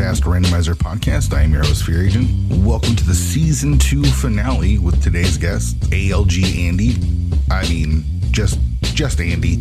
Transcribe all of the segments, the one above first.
Past Randomizer podcast. I am your host, Fear Agent. Welcome to the Season 2 finale with today's guest, ALG Andy. I mean, just Andy.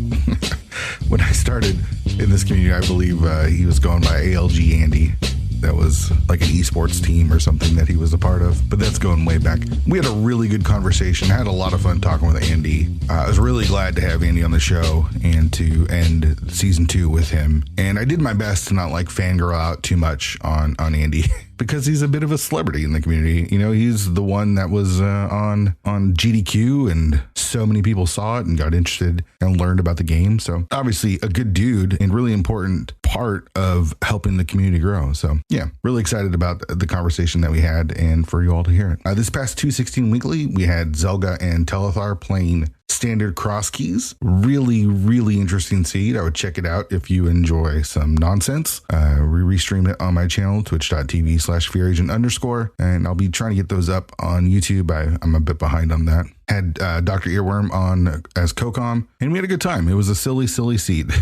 When I started in this community, I believe he was going by ALG Andy. That was like an esports team or something that he was a part of, but that's going way back. We had a really good conversation. I had a lot of fun talking with Andy. I was really glad to have Andy on the show and to end season 2 with him. And I did my best to not like fangirl out too much on Andy because he's a bit of a celebrity in the community. You know, he's the one that was on GDQ and so many people saw it and got interested and learned about the game. So obviously a good dude and really important part of helping the community grow. So yeah, really excited about the conversation that we had and for you all to hear it. This past 216 Weekly, we had Zelga and Telethar playing standard cross keys. Really, really interesting seed. I would check it out if you enjoy some nonsense. We restream it on my channel, twitch.tv/fearagent_, and I'll be trying to get those up on YouTube. I'm a bit behind on that. Had Dr. Earworm on as COCOM, and we had a good time. It was a silly seed.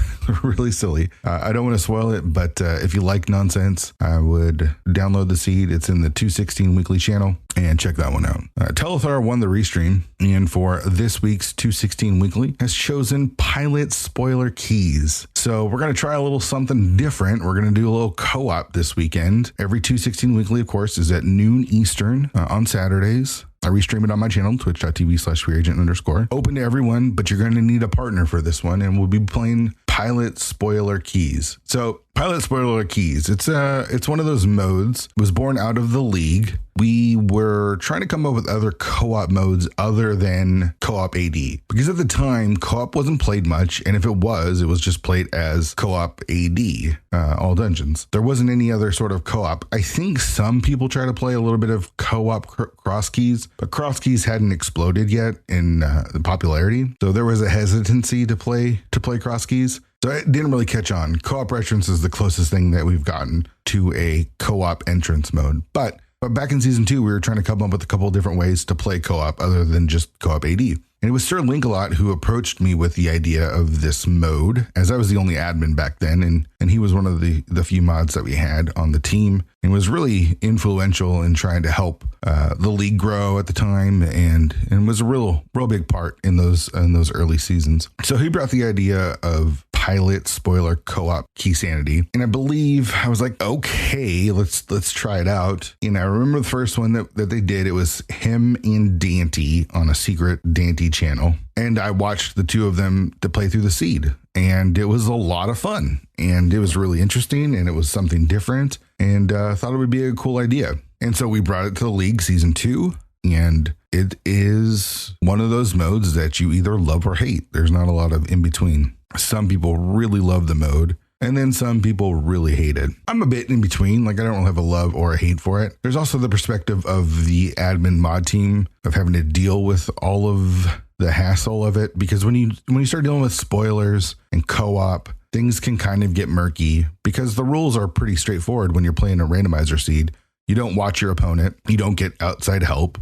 Really silly. I don't want to spoil it, but if you like nonsense, I would download the seed. It's in the 216 Weekly channel, and check that one out. Telethar won the restream, and for this week's 216 Weekly has chosen pilot spoiler keys. So we're going to try a little something different. We're going to do a little co-op this weekend. Every 216 Weekly, of course, is at noon Eastern on Saturdays. I restream it on my channel, twitch.tv/fearagent_. Open to everyone, but you're going to need a partner for this one, and we'll be playing pilot spoiler keys. So pilot spoiler keys, it's one of those modes. It was born out of the league. We were trying to come up with other co-op modes other than co-op AD, because at the time co-op wasn't played much, and if it was just played as co-op AD, all dungeons. There wasn't any other sort of co-op. I think some people try to play a little bit of co-op cross keys, but cross keys hadn't exploded yet in popularity, so there was a hesitancy to play cross keys. So it didn't really catch on. Co-op entrance is the closest thing that we've gotten to a co-op entrance mode. But back in season 2, we were trying to come up with a couple of different ways to play co-op other than just co-op AD. And it was Sir Linkalot who approached me with the idea of this mode, as I was the only admin back then, and he was one of the few mods that we had on the team, and was really influential in trying to help the league grow at the time, and was a real big part in those early seasons. So he brought the idea of pilot spoiler co-op key sanity, and I believe I was like, okay, let's try it out. And I remember the first one that they did. It was him and Dante on a secret Dante channel, and I watched the two of them to play through the seed, and it was a lot of fun, and it was really interesting, and it was something different, and thought it would be a cool idea. And so we brought it to the league season 2, and it is one of those modes that you either love or hate. There's not a lot of in between. Some people really love the mode, and then some people really hate it. I'm a bit in between. Like, I don't have a love or a hate for it. There's also the perspective of the admin mod team of having to deal with all of the hassle of it, because when you start dealing with spoilers and co-op, things can kind of get murky, because the rules are pretty straightforward when you're playing a randomizer seed. You don't watch your opponent, you don't get outside help,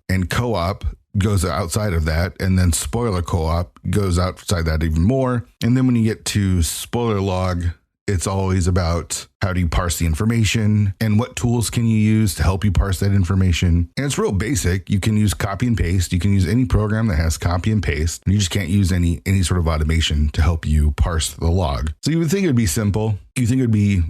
and co-op goes outside of that, and then spoiler co-op goes outside that even more. And then when you get to spoiler log, it's always about how do you parse the information and what tools can you use to help you parse that information. And it's real basic. You can use copy and paste. You can use any program that has copy and paste. You just can't use any sort of automation to help you parse the log. So you would think it would be simple. You think it would be,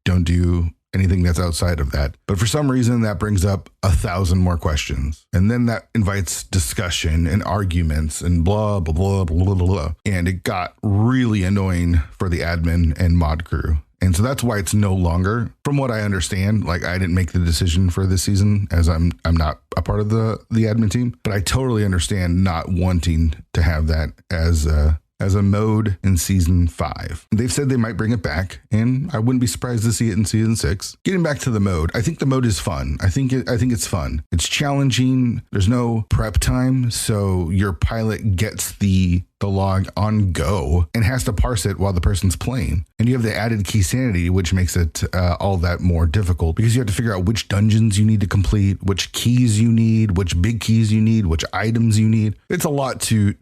don't do anything that's outside of that. But for some reason, that brings up 1,000 more questions. And then that invites discussion and arguments and blah, blah, blah, blah, blah, blah. And it got really annoying for the admin and mod crew. And so that's why it's no longer, from what I understand, like, I didn't make the decision for this season, as I'm not a part of the admin team, but I totally understand not wanting to have that as a mode in season 5. They've said they might bring it back, and I wouldn't be surprised to see it in season 6. Getting back to the mode, I think the mode is fun. I think it's fun. It's challenging. There's no prep time, so your pilot gets the log on go and has to parse it while the person's playing. And you have the added key sanity, which makes it all that more difficult, because you have to figure out which dungeons you need to complete, which keys you need, which big keys you need, which items you need. It's a lot to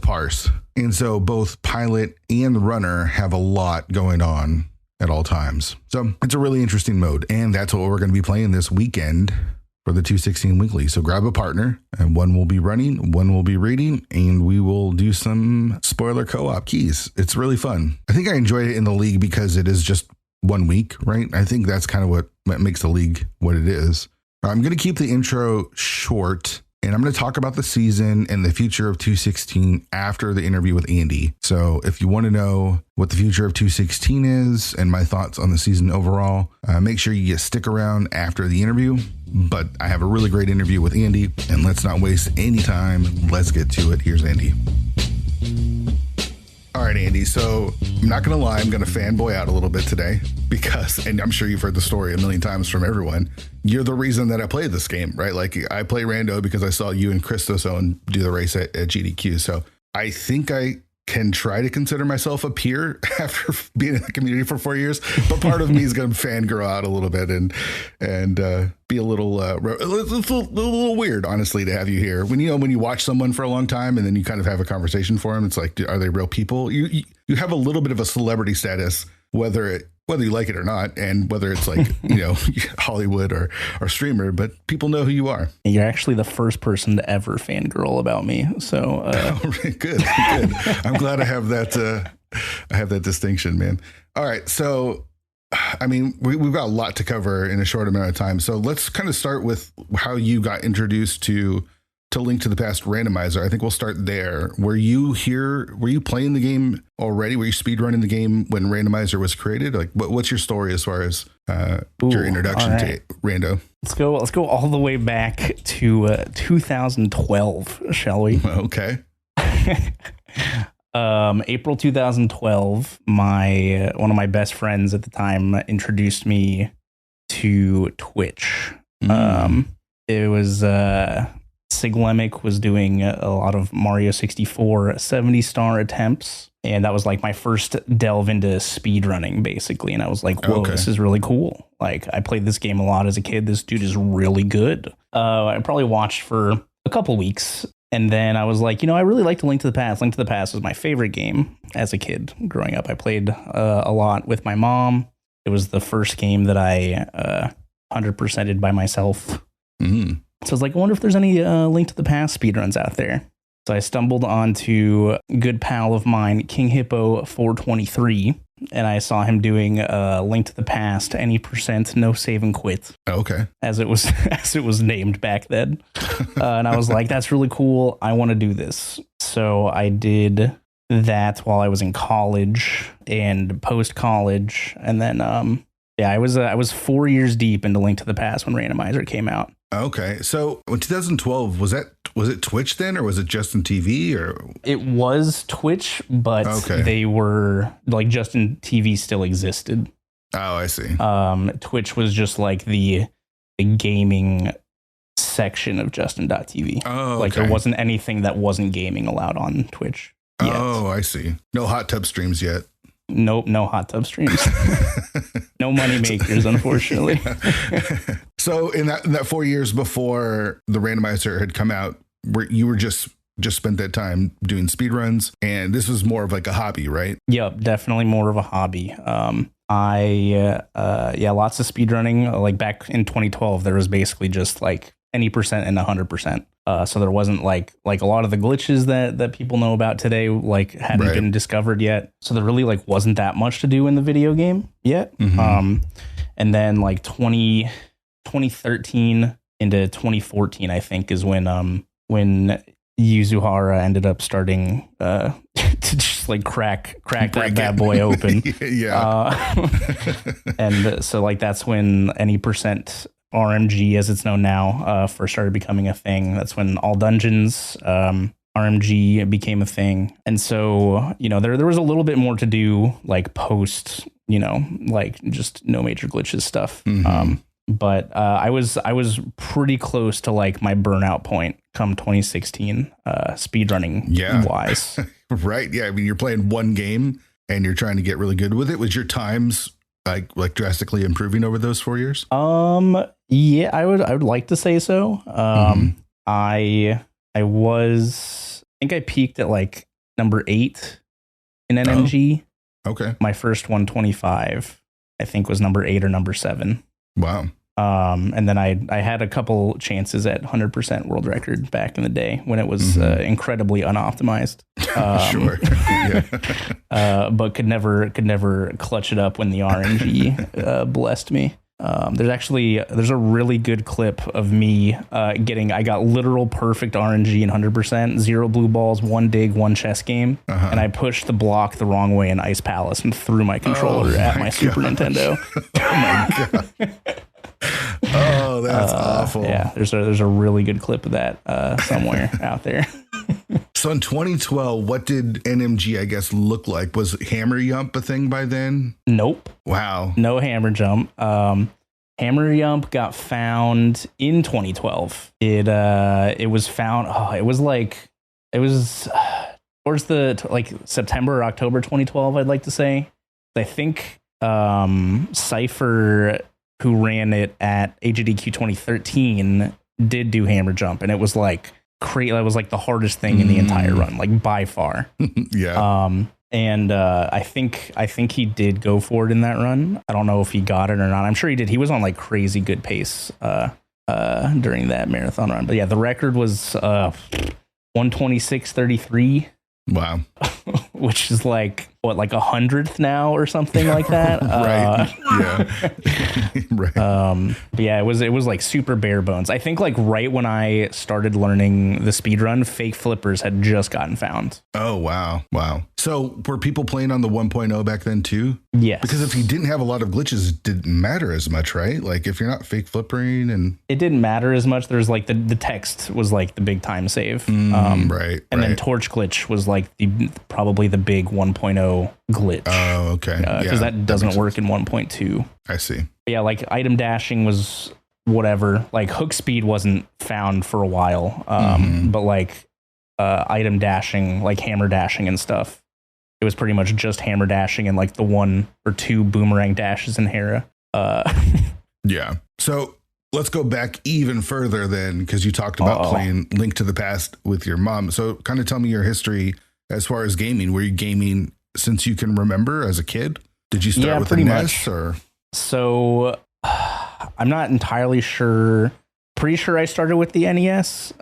parse. And so both pilot and runner have a lot going on at all times. So it's a really interesting mode. And that's what we're going to be playing this weekend for the 216 weekly. So grab a partner, and one will be running, one will be reading, and we will do some spoiler co-op keys. It's really fun. I think I enjoyed it in the league because it is just 1 week, right? I think that's kind of what makes the league what it is. I'm going to keep the intro short, and I'm going to talk about the season and the future of 216 after the interview with Andy. So if you want to know what the future of 216 is and my thoughts on the season overall, make sure you stick around after the interview. But I have a really great interview with Andy, and let's not waste any time. Let's get to it. Here's Andy. All right, Andy. So I'm not going to lie. I'm going to fanboy out a little bit today because, and I'm sure you've heard the story a million times from everyone, you're the reason that I played this game, right? Like I play Rando because I saw you and ChristosOwen do the race at GDQ. So I think I can try to consider myself a peer after being in the community for 4 years, but part of me is going to fangirl out a little bit and be a little weird, honestly, to have you here. When you watch someone for a long time and then you kind of have a conversation for them, it's like, are they real people? You have a little bit of a celebrity status, whether you like it or not, and whether it's like, Hollywood or streamer, but people know who you are. You're actually the first person to ever fangirl about me. So good. I'm glad I have that distinction, man. All right. So, I mean, we've got a lot to cover in a short amount of time. So let's kind of start with how you got introduced to Link to the Past Randomizer. I think we'll start there. Were you playing the game already? Were you speedrunning the game when Randomizer was created? Like, what's your story as far as your introduction to Rando? Let's go all the way back to 2012, shall we? Okay. April 2012, one of my best friends at the time introduced me to Twitch. It was Siglemic was doing a lot of Mario 64 70-star attempts, and that was like my first delve into speedrunning, basically. And I was like, whoa, This is really cool. Like, I played this game a lot as a kid. This dude is really good. I probably watched for a couple weeks, and then I was like, I really liked Link to the Past. Link to the Past was my favorite game as a kid growing up. I played a lot with my mom. It was the first game that I 100%ed by myself. Mm-hmm. So I was like, I wonder if there's any Link to the Past speedruns out there. So I stumbled onto a good pal of mine, King Hippo 423, and I saw him doing Link to the Past, any percent, no save and quit. Okay. As it was named back then. And I was like, that's really cool. I want to do this. So I did that while I was in college and post-college. And then, I was 4 years deep into Link to the Past when Randomizer came out. Okay. So in 2012, was it Twitch then, or was it Justin TV, or? It was Twitch, but they were like Justin TV still existed. Oh, I see. Twitch was just like the gaming section of Justin.tv. Oh, like there wasn't anything that wasn't gaming allowed on Twitch yet. Oh, I see. No hot tub streams yet. Nope, no hot tub streams. No money makers, unfortunately. So in that 4 years before the Randomizer had come out, you were just spent that time doing speedruns, and this was more of like a hobby, right? Yep, definitely more of a hobby. Lots of speedrunning. Like back in 2012, there was basically just like any percent and 100%. So there wasn't like a lot of the glitches that people know about today, like hadn't been discovered yet. So there really like wasn't that much to do in the video game yet. Mm-hmm. And then like 2013 into 2014, I think is when Yuzuhara ended up starting to just like crack that bad boy open. Yeah. And so like that's when any percent RMG, as it's known now, first started becoming a thing. That's when all dungeons, RMG became a thing. And so, there was a little bit more to do, like post, like just no major glitches stuff. Mm-hmm. But I was pretty close to like my burnout point come 2016, speedrunning wise. Right. Yeah. I mean, you're playing one game and you're trying to get really good with it. Was your times like drastically improving over those 4 years? Yeah, I would like to say so. I think I peaked at like number 8 in NMG. Okay. My first 125. I think was number 8 or number 7. Wow. And then I had a couple chances at 100% world record back in the day when it was incredibly unoptimized. Sure. Yeah. But could never clutch it up when the RNG blessed me. There's a really good clip of me I got literal perfect RNG and 100%, 0 blue balls, 1 dig, 1 chess game, and I pushed the block the wrong way in Ice Palace and threw my controller at my Super Nintendo. Oh my god. Oh, that's awful. Yeah, there's a really good clip of that somewhere out there. So in 2012, what did NMG, I guess, look like? Was Hammer Yump a thing by then? Nope. Wow. No Hammer Jump. Hammer Yump got found in 2012. It was found. It was towards the September or October 2012. I'd like to say. I think Cypher, who ran it at AGDQ 2013, did do Hammer Jump, and it was like that was like the hardest thing in the entire run, like by far. Yeah. And I think he did go for it in that run. I don't know if he got it or not. I'm sure he did. He was on like crazy good pace during that marathon run. But yeah, the record was 126.33. Wow. Which is like what, like 100th now or something like that. Right. Yeah. Right. But yeah, it was like super bare bones. I think like right when I started learning the speedrun, fake flippers had just gotten found. Oh, wow. Wow. So were people playing on the 1.0 back then too? Yes. Because if you didn't have a lot of glitches, it didn't matter as much, right? Like if you're not fake flippering and... It didn't matter as much. There's like the text was like the big time save. Right. And then torch glitch was like probably the big 1.0 glitch. Oh, okay. Because that doesn't work in 1.2. I see. But yeah, like item dashing was whatever. Like hook speed wasn't found for a while. But like item dashing, like hammer dashing and stuff, it was pretty much just hammer dashing and like the 1 or 2 boomerang dashes in Hera. Yeah. So let's go back even further then, because you talked about playing Link to the Past with your mom. So kind of tell me your history as far as gaming. Were you gaming since you can remember as a kid? Did you start with the NES or? So I'm not entirely sure. Pretty sure I started with the NES.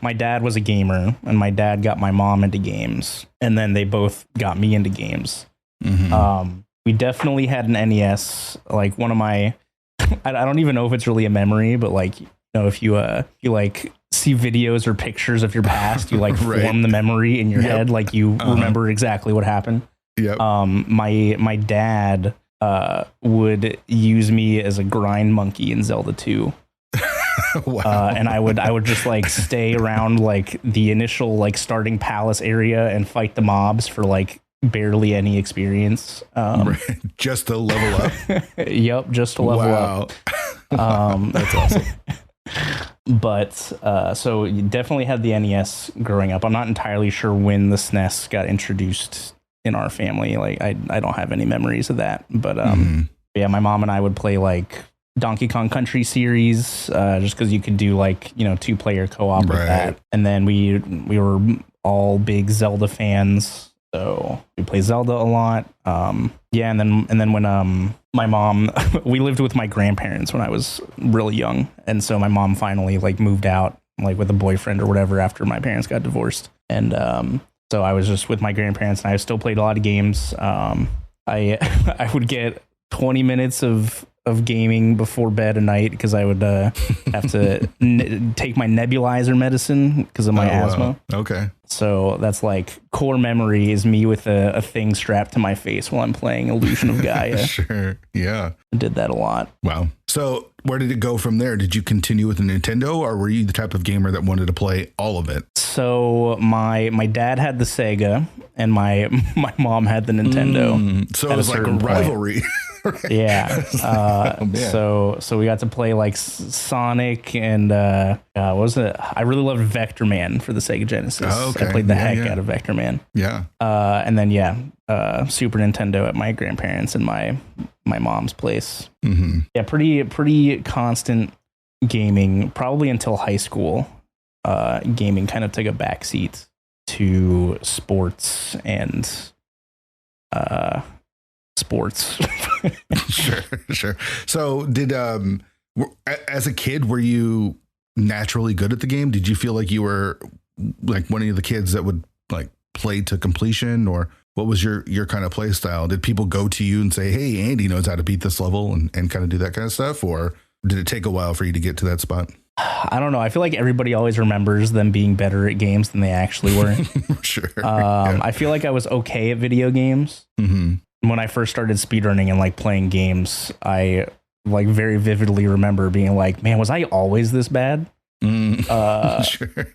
My dad was a gamer, and my dad got my mom into games, and then they both got me into games. We definitely had an NES. Like one of my, I don't even know if it's really a memory, but like, you know, if you like see videos or pictures of your past, you like form the memory in your head, like you remember exactly what happened. Yep. My dad would use me as a grind monkey in Zelda 2. Wow. And I would just like stay around like the initial like starting palace area and fight the mobs for like barely any experience. Just to level up. Yep, just to level up. That's awesome. But so you definitely had the NES growing up. I'm not entirely sure when the SNES got introduced in our family. Like I don't have any memories of that. But yeah, my mom and I would play like Donkey Kong Country series, just because you could do like, you know, 2-player co-op with that. And then we were all big Zelda fans, so we play Zelda a lot. Yeah, and then when my mom, we lived with my grandparents when I was really young, and so my mom finally like moved out like with a boyfriend or whatever after my parents got divorced, and so I was just with my grandparents, and I still played a lot of games. I would get 20 minutes of gaming before bed at night because I would have to take my nebulizer medicine because of my asthma. Okay. So that's like core memory is me with a thing strapped to my face while I'm playing Illusion of Gaia. Sure. Yeah. I did that a lot. Wow. So where did it go from there? Did you continue with the Nintendo, or were you the type of gamer that wanted to play all of it? So my dad had the Sega and my mom had the Nintendo. So it was like a rivalry. Right. Yeah. So we got to play like Sonic and what was it? I really loved Vector Man for the Sega Genesis. Oh, okay. I played the heck out of Vector Man. Yeah. And then Super Nintendo at my grandparents and my mom's place. Yeah, pretty constant gaming, probably until high school. Gaming kind of took a backseat to sports and sports. Sure. So as a kid, were you naturally good at the game? Did you feel like you were like one of the kids that would like play to completion, or what was your kind of play style? Did people go to you and say, hey, Andy knows how to beat this level and kind of do that kind of stuff? Or did it take a while for you to get to that spot? I don't know. I feel like everybody always remembers them being better at games than they actually were. Sure. I feel like I was okay at video games. When I first started speedrunning and like playing games, I like very vividly remember being like, man, was I always this bad? Sure.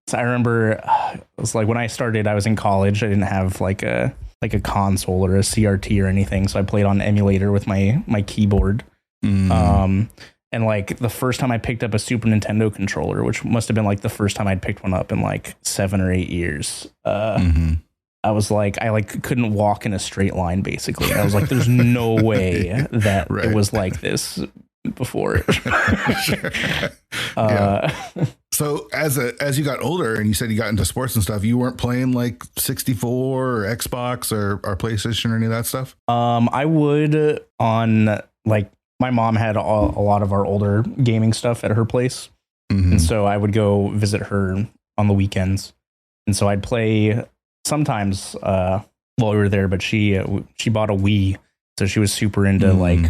So I remember it was like when I started, I was in college. I didn't have like a console or a CRT or anything. So I played on emulator with my keyboard. And like the first time I picked up a Super Nintendo controller, which must have been like the first time I'd picked one up in like 7 or 8 years. I was like, I like couldn't walk in a straight line basically. And I was like, there's no way that it was like this before. So as you got older and you said you got into sports and stuff, you weren't playing like 64 or Xbox or PlayStation or any of that stuff? I would on like my mom had a lot of our older gaming stuff at her place. And so I would go visit her on the weekends. And so I'd play sometimes while we were there, but she bought a Wii. So she was super into like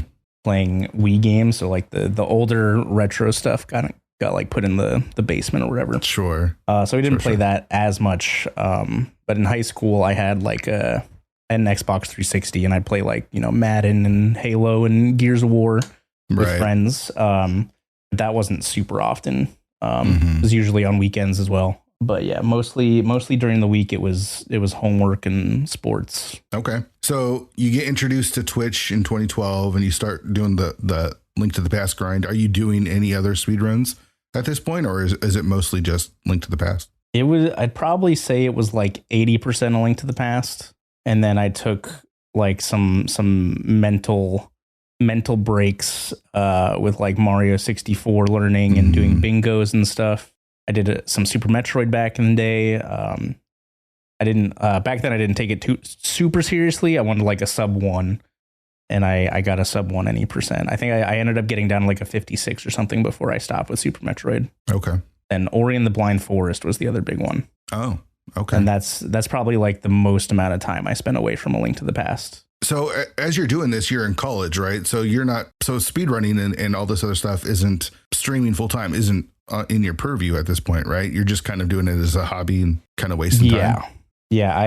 playing Wii games. So like the older retro stuff got like put in the basement or whatever. Sure. So we didn't play that as much. But in high school I had like an Xbox 360 and I'd play like, you know, Madden and Halo and Gears of War with friends. That wasn't super often. It was usually on weekends as well. But yeah, mostly during the week it was homework and sports. Okay. So you get introduced to Twitch in 2012 and you start doing the Link to the Past grind. Are you doing any other speedruns at this point, or is it mostly just Link to the Past? I'd probably say it was like 80% a Link to the Past. And then I took like some mental breaks with like Mario 64 learning and doing bingos and stuff. I did some Super Metroid back in the day. I didn't back then. I didn't take it too super seriously. I wanted like a sub 1, and I got a sub 1 any percent. I think I ended up getting down to like a 56 or something before I stopped with Super Metroid. Okay. And Ori and the Blind Forest was the other big one. Oh, okay. And that's probably like the most amount of time I spent away from A Link to the Past. So as you're doing this, you're in college, right? So so speedrunning and all this other stuff isn't streaming full time, isn't in your purview at this point, right? You're just kind of doing it as a hobby and kind of wasting time. Yeah.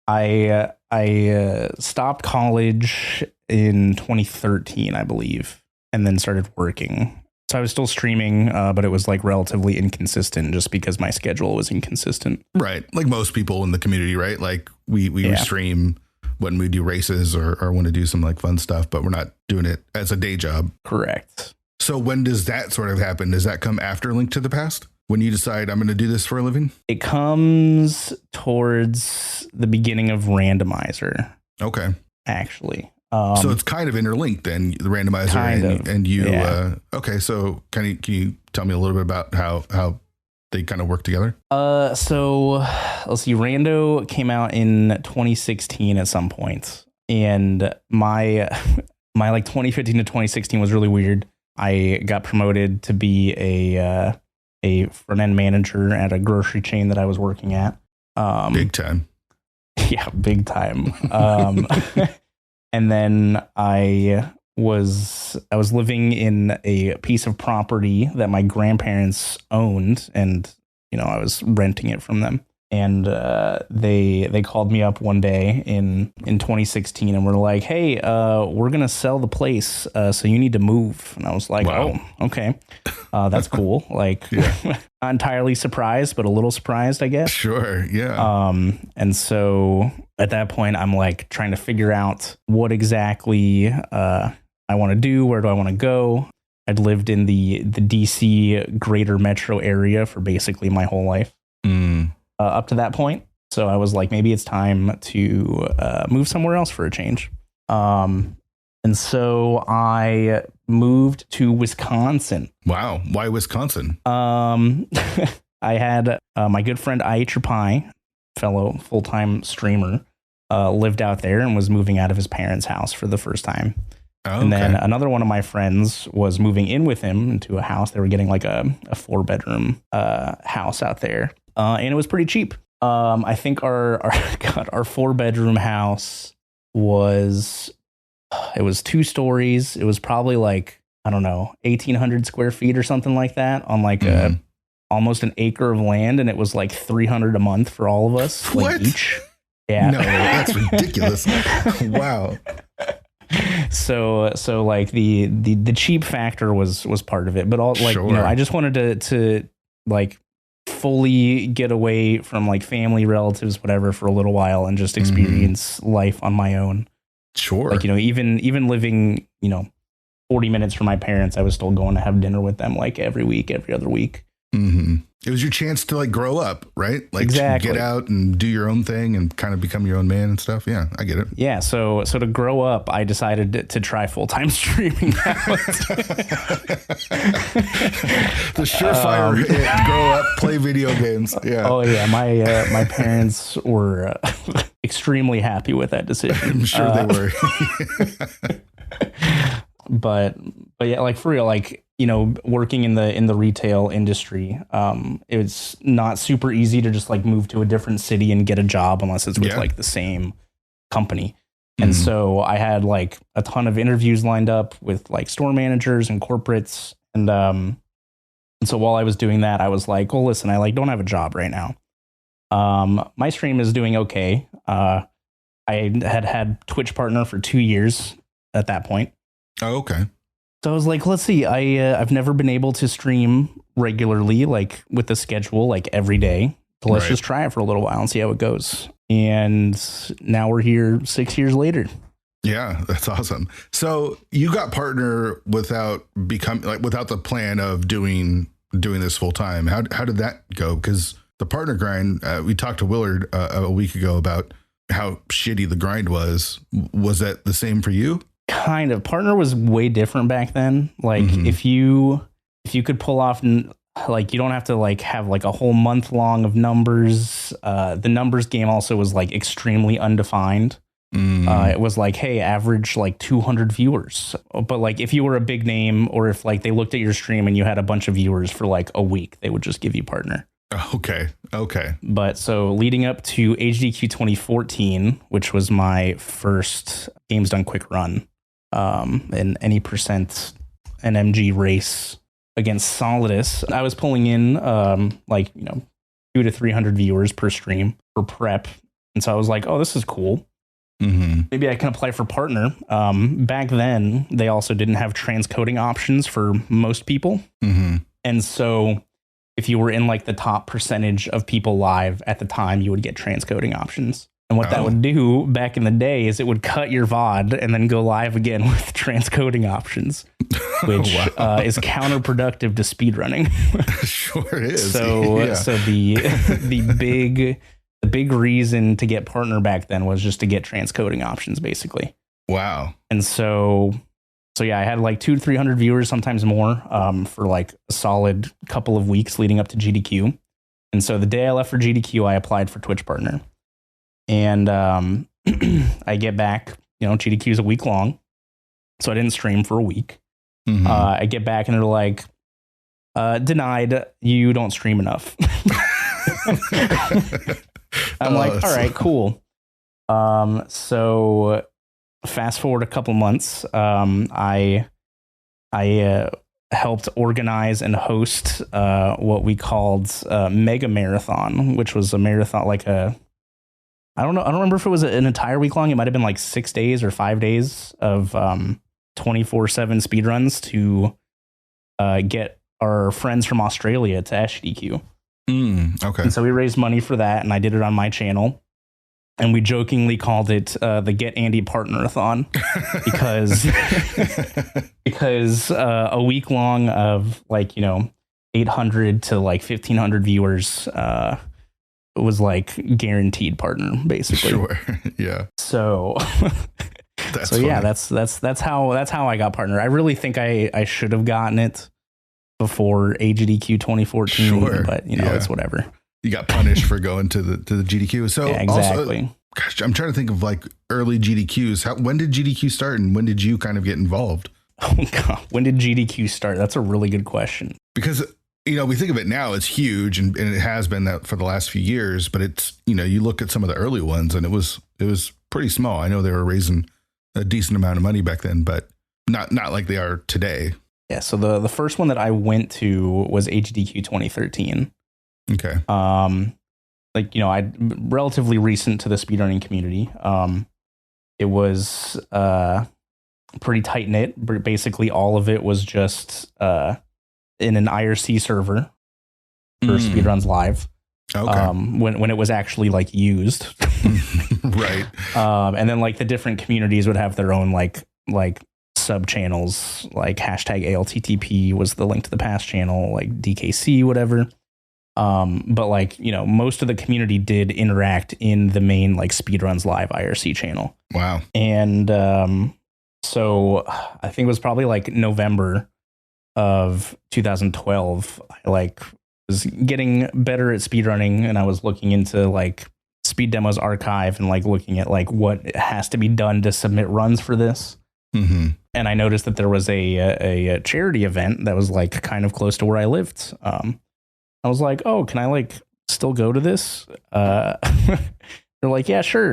I stopped college in 2013, I believe, and then started working. So I was still streaming, but it was like relatively inconsistent just because my schedule was inconsistent. Right. Like most people in the community, right? Like we stream when we do races or want to do some like fun stuff, but we're not doing it as a day job. Correct. So when does that sort of happen? Does that come after Link to the Past? When you decide I'm going to do this for a living? It comes towards the beginning of Randomizer. Okay. Actually. So it's kind of interlinked then, the Randomizer and you. Yeah. Okay. So can you tell me a little bit about how they kind of work together? So let's see. Rando came out in 2016 at some point, and my like 2015 to 2016 was really weird. I got promoted to be a front end manager at a grocery chain that I was working at. Big time. Yeah, big time. And then I was living in a piece of property that my grandparents owned, and I was renting it from them. And they called me up one day in 2016 and were like, "Hey, we're gonna sell the place, so you need to move." And I was like, wow. "Oh, okay, that's cool." Like, not entirely surprised, but a little surprised, I guess. Sure, yeah. And so at that point, I'm like trying to figure out what exactly I want to do. Where do I want to go? I'd lived in the DC greater metro area for basically my whole life. Up to that point. So I was like, maybe it's time to move somewhere else for a change. And so I moved to Wisconsin. Wow. Why Wisconsin? I had my good friend I Ate Your Pie, fellow full-time streamer. lived out there and was moving out of his parents' house for the first time. Oh, and then okay. another one of my friends was moving in with him into a house. They were getting like a 4-bedroom house out there. And it was pretty cheap. I think our 4-bedroom house was 2 stories. It was probably like, I don't know, 1,800 square feet or something like that on like almost an acre of land. And it was like $300 a month for all of us, like What? each. Yeah. No, that's ridiculous. Wow. So like the cheap factor was part of it, but all like, Sure. I just wanted to like fully get away from like family, relatives, whatever for a little while and just experience life on my own. Sure. Like, even living, 40 minutes from my parents, I was still going to have dinner with them like every week, every other week. Mm-hmm. It was your chance to like grow up, right? Like Exactly. get out and do your own thing and kind of become your own man and stuff. Yeah, I get it. Yeah. So to grow up, I decided to try full-time streaming out. The surefire hit, grow up, play video games. Yeah. Oh yeah. My parents were extremely happy with that decision. I'm sure they were. But yeah, like for real, like, working in the retail industry, it's not super easy to just like move to a different city and get a job unless it's with like the same company. And so I had like a ton of interviews lined up with like store managers and corporates. And so while I was doing that, I was like, well, listen, I like don't have a job right now. My stream is doing okay. I had Twitch partner for 2 years at that point. Oh, okay. So I was like, let's see, I've never been able to stream regularly, like with the schedule, like every day. So let's just try it for a little while and see how it goes. And now we're here 6 years later. Yeah, that's awesome. So you got partner without the plan of doing this full time. How did that go? Because the partner grind, we talked to Willard a week ago about how shitty the grind was. Was that the same for you? Kind of. Partner was way different back then. Like if you could pull off, like you don't have to like have like a whole month long of numbers. The numbers game also was like extremely undefined. It was like, hey, average like 200 viewers. But like if you were a big name or if like they looked at your stream and you had a bunch of viewers for like a week, they would just give you partner. Okay. But so leading up to HDQ 2014, which was my first Games Done Quick run, in any percent NMG race against Solidus, I was pulling in 200 to 300 viewers per stream for prep. And so I was like, oh, this is cool. Maybe I can apply for partner. Back then, they also didn't have transcoding options for most people. And so if you were in like the top percentage of people live at the time, you would get transcoding options. And what that would do back in the day is it would cut your VOD and then go live again with transcoding options, which is counterproductive to speedrunning. Sure is. So the big reason to get partner back then was just to get transcoding options, basically. Wow. And so yeah, I had like 200 to 300 viewers, sometimes more, for like a solid couple of weeks leading up to GDQ. And so the day I left for GDQ, I applied for Twitch partner. And I get back, GDQ is a week long, so I didn't stream for a week. I get back and they're like, denied, you don't stream enough. I'm like, all right, cool. So fast forward a couple months, I helped organize and host what we called Mega Marathon, which was a marathon, like I don't remember if it was an entire week long. It might have been like 6 days or 5 days of 24/7 speedruns to get our friends from Australia to SDQ. Okay. And so we raised money for that, and I did it on my channel. And we jokingly called it the Get Andy Partner-a-thon because a week long of 800 to 1,500 viewers was like guaranteed partner, basically. Sure. Yeah. So That's so yeah, funny. that's how I got partner. I really think I should have gotten it before AGDQ 2014, Sure. but it's whatever. You got punished for going to the GDQ. So yeah, exactly. gosh, I'm trying to think of like early GDQs. When did GDQ start and when did you kind of get involved? Oh God, when did GDQ start? That's a really good question. Because, we think of it now, it's huge and it has been that for the last few years, but it's, you look at some of the early ones and it was pretty small. I know they were raising a decent amount of money back then, but not like they are today. Yeah. So the first one that I went to was AGDQ 2013. Okay. I'm relatively recent to the speedrunning community. It was pretty tight knit. Basically, all of it was just in an IRC server for Speedruns Live. Okay. When it was actually like used, right. And then like the different communities would have their own like sub channels, like hashtag ALTTP was the link to the past channel, like DKC, whatever. But like, most of the community did interact in the main like Speedruns Live IRC channel. Wow. And so I think it was probably like November of 2012. I like was getting better at speedrunning and I was looking into like Speed Demos archive and like looking at like what has to be done to submit runs for this. Mm-hmm. And I noticed that there was a charity event that was like kind of close to where I lived. I was like, oh, can I like still go to this? They're like, yeah, sure.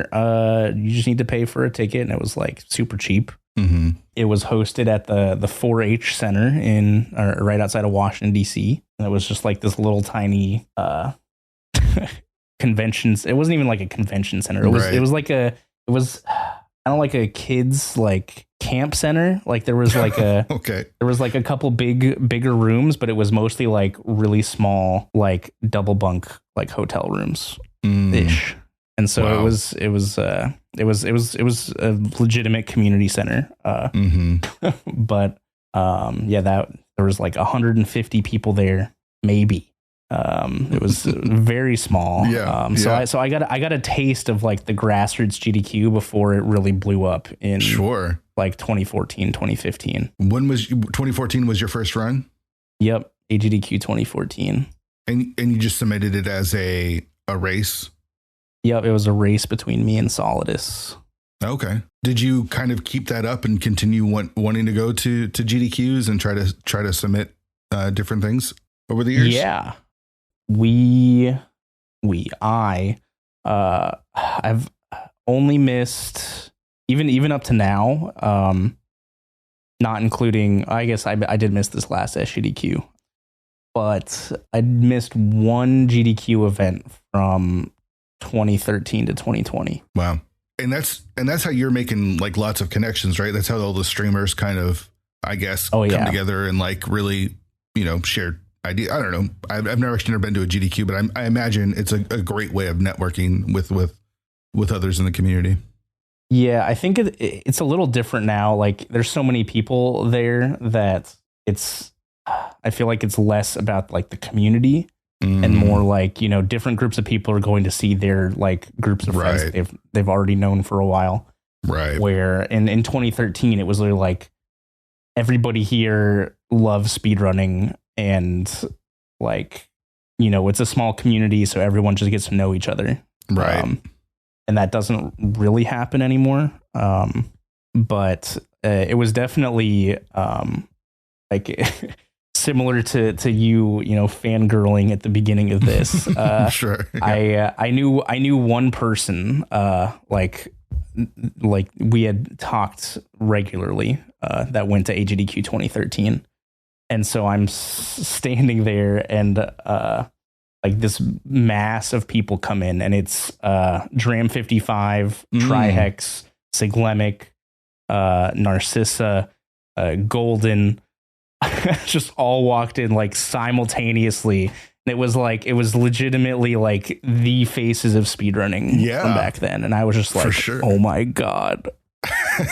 You just need to pay for a ticket. And it was like super cheap. Mm-hmm. It was hosted at the 4-H Center right outside of Washington, D.C. And it was just like this little tiny conventions. It wasn't even like a convention center. It was kind of like a kids like camp center. Like there was like a okay. There was like a couple bigger rooms, but it was mostly like really small, like double bunk, like hotel rooms ish. And so wow. it was a legitimate community center. But there was like 150 people there, maybe. It was very small. Yeah. So I got a taste of like the grassroots GDQ before it really blew up in like 2014, 2015. When was 2014 was your first run? Yep. AGDQ 2014. And you just submitted it as a race? Yep. It was a race between me and Solidus. Okay. Did you kind of keep that up and continue wanting to go to GDQs and try to submit different things over the years? Yeah. I've only missed even up to now, not including, I guess I did miss this last SGDQ, but I missed one GDQ event from 2013 to 2020. Wow. And that's how you're making like lots of connections, right? That's how all the streamers kind of, I guess, come together and like really, share idea. I don't know. I've never been to a GDQ, but I imagine it's a great way of networking with others in the community. Yeah, I think it's a little different now. Like there's so many people there that I feel like it's less about like the community and more like, different groups of people are going to see their like groups of friends that they've already known for a while. Right. Where in 2013, it was literally like everybody here loves speedrunning and like, it's a small community. So everyone just gets to know each other. Right. And that doesn't really happen anymore. But it was definitely like similar to you, fangirling at the beginning of this. Sure. Yeah. I knew one person, like we had talked regularly, that went to AGDQ 2013. And so I'm standing there and like this mass of people come in and it's Dram 55, Trihex, Siglemic, Narcissa, Golden, just all walked in like simultaneously. And it was legitimately like the faces of speedrunning from back then. And I was just like, oh my God,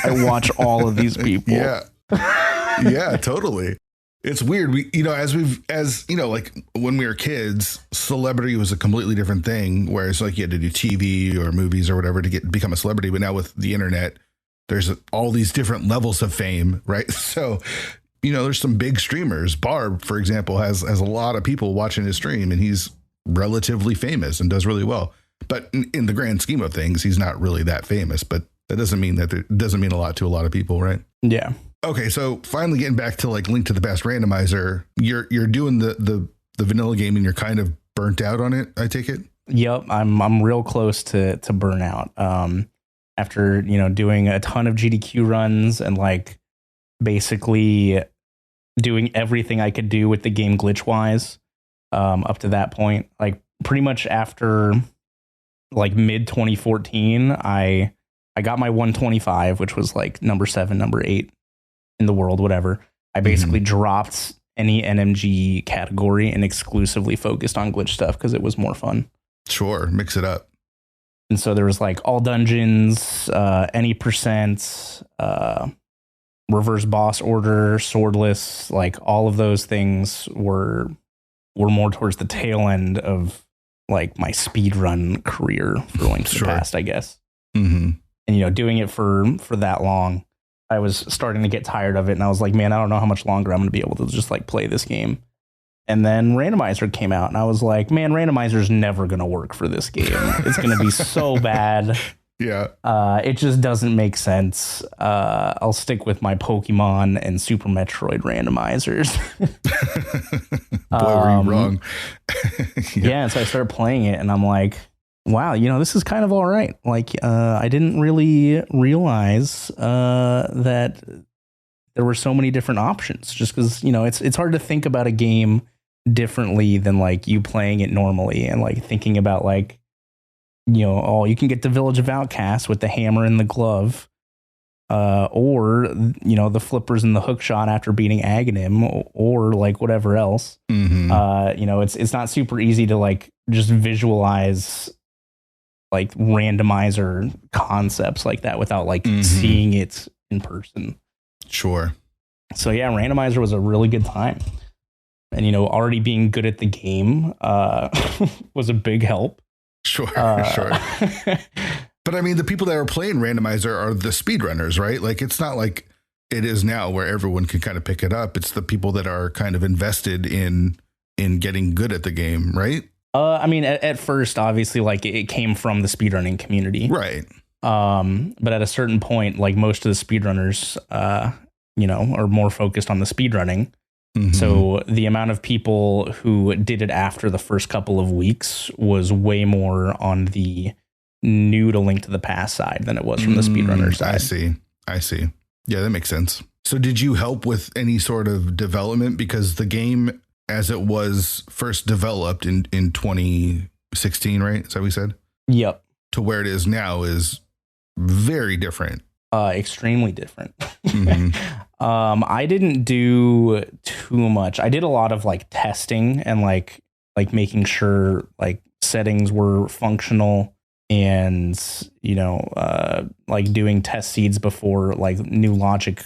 I watch all of these people. Yeah. Yeah, totally. It's weird. We, like when we were kids, celebrity was a completely different thing. Whereas like you had to do TV or movies or whatever to become a celebrity. But now with the internet, there's all these different levels of fame, right? So, there's some big streamers. Barb, for example, has a lot of people watching his stream and he's relatively famous and does really well. But in the grand scheme of things, he's not really that famous. But that doesn't mean that it doesn't mean a lot to a lot of people, right? Yeah. Okay, so finally getting back to like Link to the Past randomizer, you're doing the vanilla game and you're kind of burnt out on it, I take it? Yep, I'm real close to burnout. After, doing a ton of GDQ runs and like basically doing everything I could do with the game glitch wise, up to that point, like pretty much after like mid 2014, I got my 125, which was like number 7, number 8 in the world, whatever. I basically dropped any NMG category and exclusively focused on glitch stuff because it was more fun. Sure, mix it up. And so there was like all dungeons, any percent, reverse boss order, swordless, like all of those things were more towards the tail end of like my speedrun career for Link to the Past, I guess. Mm-hmm. And, doing it for that long, I was starting to get tired of it. And I was like, man, I don't know how much longer I'm going to be able to just like play this game. And then Randomizer came out and I was like, man, Randomizer's never going to work for this game. It's going to be so bad. Yeah. It just doesn't make sense. I'll stick with my Pokemon and Super Metroid randomizers. Boy, were you wrong. Yeah. And so I started playing it and I'm like, wow, this is kind of all right. Like, I didn't really realize that there were so many different options just because, it's hard to think about a game differently than like you playing it normally and like thinking about like, you can get the Village of Outcasts with the hammer and the glove, or the flippers and the hook shot after beating Aghanim, or like whatever else. Mm-hmm. It's not super easy to like just visualize like randomizer concepts like that without like seeing it in person. Sure. So yeah, randomizer was a really good time, and already being good at the game was a big help. Sure. But I mean, the people that are playing randomizer are the speedrunners, right? Like, it's not like it is now where everyone can kind of pick it up. It's the people that are kind of invested in getting good at the game, right? I mean, at first, obviously, like it came from the speedrunning community, right? But at a certain point, like most of the speedrunners, are more focused on the speedrunning. Mm-hmm. So the amount of people who did it after the first couple of weeks was way more on the new to Link to the Past side than it was from the speedrunner side. I see. Yeah, that makes sense. So did you help with any sort of development? Because the game, as it was first developed in 2016, right? Is that what we said? Yep. To where it is now is very different. Extremely different. Mm-hmm. I didn't do too much. I did a lot of like testing and like making sure like settings were functional and, like doing test seeds before like new logic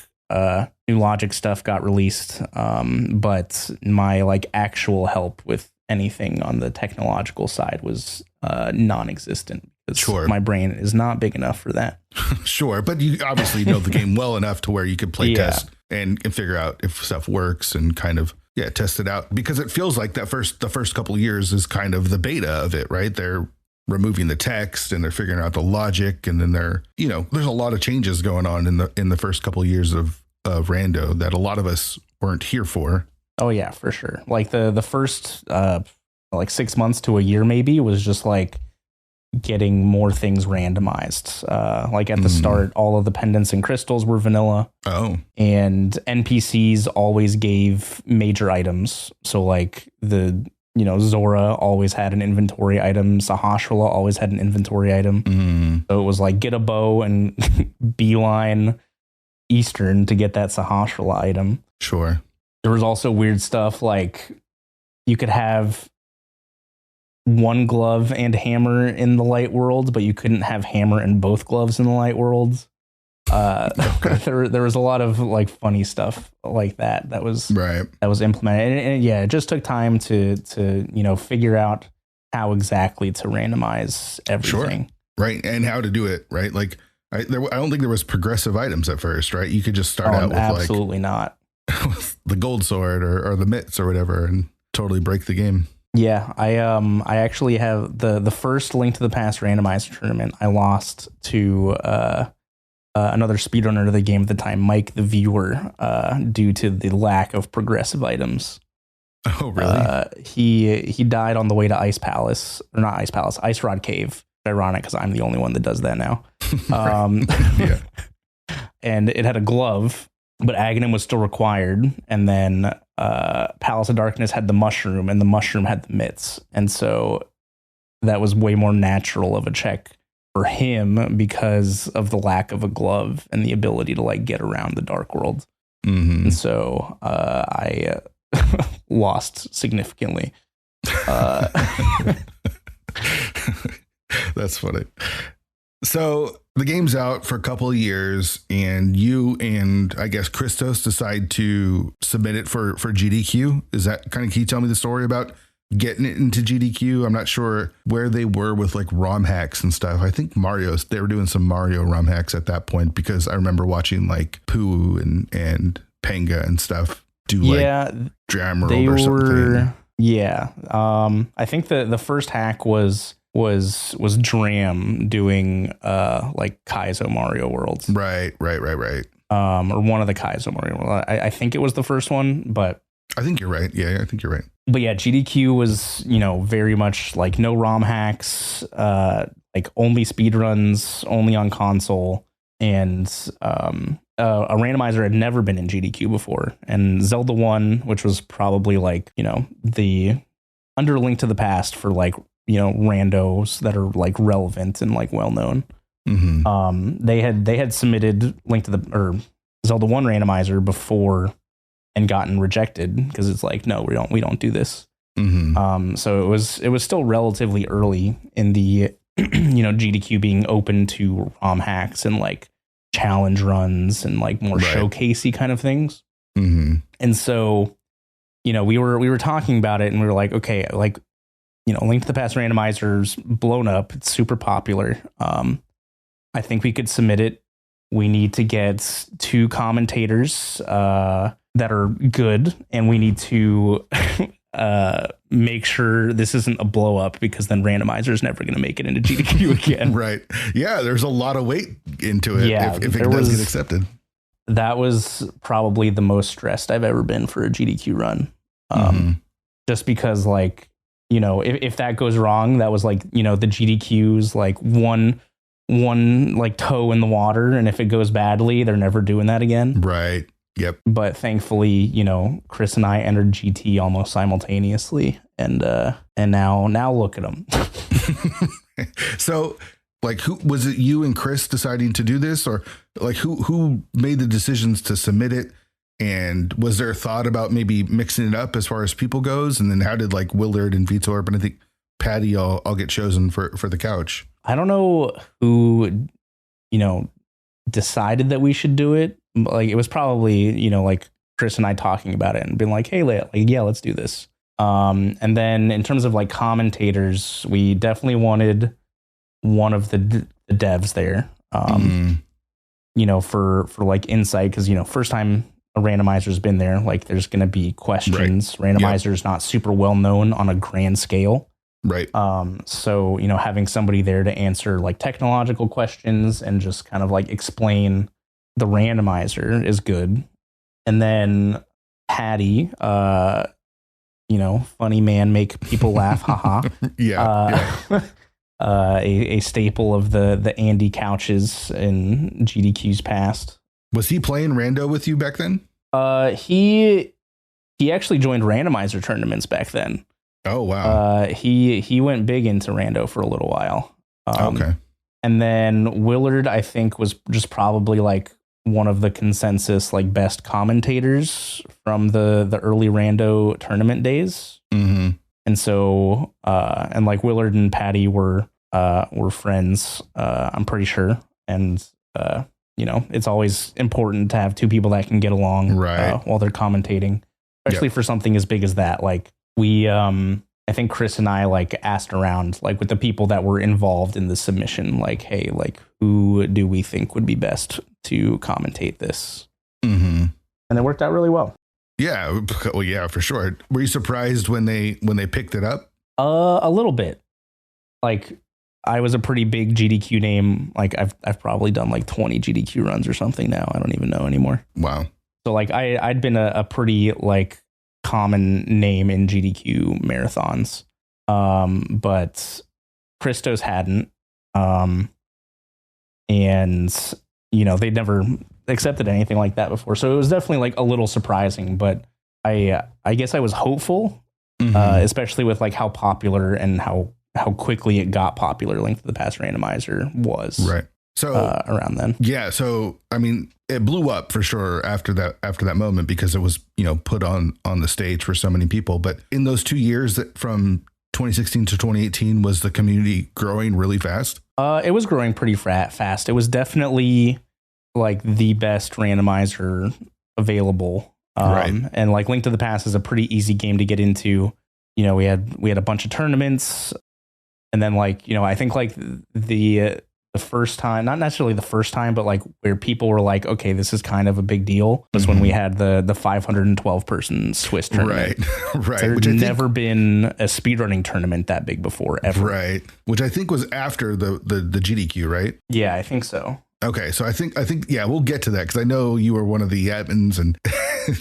stuff got released. But my like actual help with anything on the technological side was non-existent. Sure. My brain is not big enough for that. Sure. But you obviously know the game well enough to where you could play test and figure out if stuff works and kind of, test it out, because it feels like the first couple of years is kind of the beta of it, right? They're removing the text and they're figuring out the logic. And then there's a lot of changes going on in the first couple of years of Rando that a lot of us weren't here for. Oh yeah, for sure. Like the first, like 6 months to a year, maybe was just like getting more things randomized. Like at the start, all of the pendants and crystals were vanilla. Oh. And NPCs always gave major items. So like Zora always had an inventory item. Sahasrahla always had an inventory item. So it was like get a bow and beeline Eastern to get that Sahasrahla item. Sure. There was also weird stuff like you could have one glove and hammer in the light world, but you couldn't have hammer and both gloves in the light world. There was a lot of like funny stuff like that was implemented, and it just took time to figure out how exactly to randomize everything. Sure. Right, and how to do it right. Like I don't think there was progressive items at first, right? You could just start out with absolutely not the gold sword or the mitts or whatever, and totally break the game. Yeah, I actually have the first Link to the Past randomizer tournament. I lost to another speedrunner of the game at the time, Mike the Viewer, due to the lack of progressive items. Oh, really? He died on the way to Ice Palace, or not Ice Palace, Ice Rod Cave. Ironic, because I'm the only one that does that now. Yeah. And it had a glove, but Aghanim was still required. And then Palace of Darkness had the mushroom, and the mushroom had the mitts. And so that was way more natural of a check for him because of the lack of a glove and the ability to like get around the Dark World. Mm-hmm. And so I lost significantly. That's funny. So the game's out for a couple of years, and you and I guess Christos decide to submit it for GDQ. Is that kind of, can you tell me the story about getting it into GDQ? I'm not sure where they were with like ROM hacks and stuff. I think they were doing some Mario ROM hacks at that point, because I remember watching like Pooh and Panga and stuff do like Dram World or something. Yeah. I think the first hack was Dram doing like Kaizo Mario Worlds. Right. Or one of the Kaizo Mario Worlds. I think it was the first one, but I think you're right. Yeah, I think you're right. But yeah, GDQ was, very much like no ROM hacks, like only speedruns, only on console, and a randomizer had never been in GDQ before. And Zelda 1, which was probably like, the under Link to the Past for like, randos that are like relevant and like well known. Mm-hmm. They had submitted Zelda 1 randomizer before and gotten rejected because it's like, no, we don't do this. Mm-hmm. So it was still relatively early in the GDQ being open to ROM hacks and like challenge runs and like more showcasey kind of things. Mm-hmm. And so, we were talking about it, and we were like, okay, like, Link to the Past randomizer's blown up. It's super popular. I think we could submit it. We need to get 2 commentators that are good, and we need to make sure this isn't a blow up, because then randomizer is never going to make it into GDQ again. Right. Yeah. There's a lot of weight into it. Yeah, if it does get accepted. That was probably the most stressed I've ever been for a GDQ run. Just because like, if that goes wrong, that was like, the GDQ's like one like toe in the water. And if it goes badly, they're never doing that again. Right. Yep. But thankfully, Chris and I entered GT almost simultaneously, and now look at them. So, like, who was it? You and Chris deciding to do this, or like who made the decisions to submit it? And was there a thought about maybe mixing it up as far as people goes? And then how did like Willard and Vitor, and I think Patty all get chosen for the couch? I don't know who decided that we should do it. Like, it was probably, like Chris and I talking about it and being like, hey, let's do this. And then in terms of like commentators, we definitely wanted one of the devs there, for like insight. Cause having time a randomizer's been there, like there's going to be questions. Right. Randomizer's not super well known on a grand scale. Right. So, having somebody there to answer like technological questions and just kind of like explain the randomizer is good. And then Patty, funny man, make people laugh. Haha. Yeah. A staple of the Andy couches in GDQ's past. Was he playing rando with you back then? He actually joined randomizer tournaments back then. Oh, wow. He went big into rando for a little while. Okay. And then Willard, I think, was just probably like one of the consensus like best commentators from the early rando tournament days. Mm-hmm. And so and like Willard and Patty were friends, I'm pretty sure. And it's always important to have 2 people that can get along while they're commentating, especially for something as big as that. Like we I think Chris and I like asked around like with the people that were involved in the submission, like, hey, like who do we think would be best to commentate this? Mm-hmm. And it worked out really well. Yeah. Well, yeah, for sure. Were you surprised when they picked it up? A little bit. Like, I was a pretty big GDQ name. Like, I've probably done like 20 GDQ runs or something now. I don't even know anymore. Wow. So like I'd been a pretty like common name in GDQ marathons. But Christos hadn't. And you know, they'd never accepted anything like that before. So it was definitely like a little surprising, but I guess I was hopeful, especially with like how popular and how quickly it got popular. Link to the Past randomizer was right. So around then. Yeah. So, I mean, it blew up for sure after that moment because it was, you know, put on the stage for so many people. But in those 2 years from 2016 to 2018, was the community growing really fast? It was growing pretty fast. It was definitely like the best randomizer available. Right. And like Link to the Past is a pretty easy game to get into. You know, we had a bunch of tournaments, and then like, you know, I think like the first time, not necessarily the first time, but like where people were like, okay, this is kind of a big deal, was when we had the 512 person Swiss tournament. Right. There's never been a speedrunning tournament that big before, ever. Right. Which I think was after the GDQ, right? Yeah, I think so. Okay, so I think yeah, we'll get to that because I know you were one of the admins and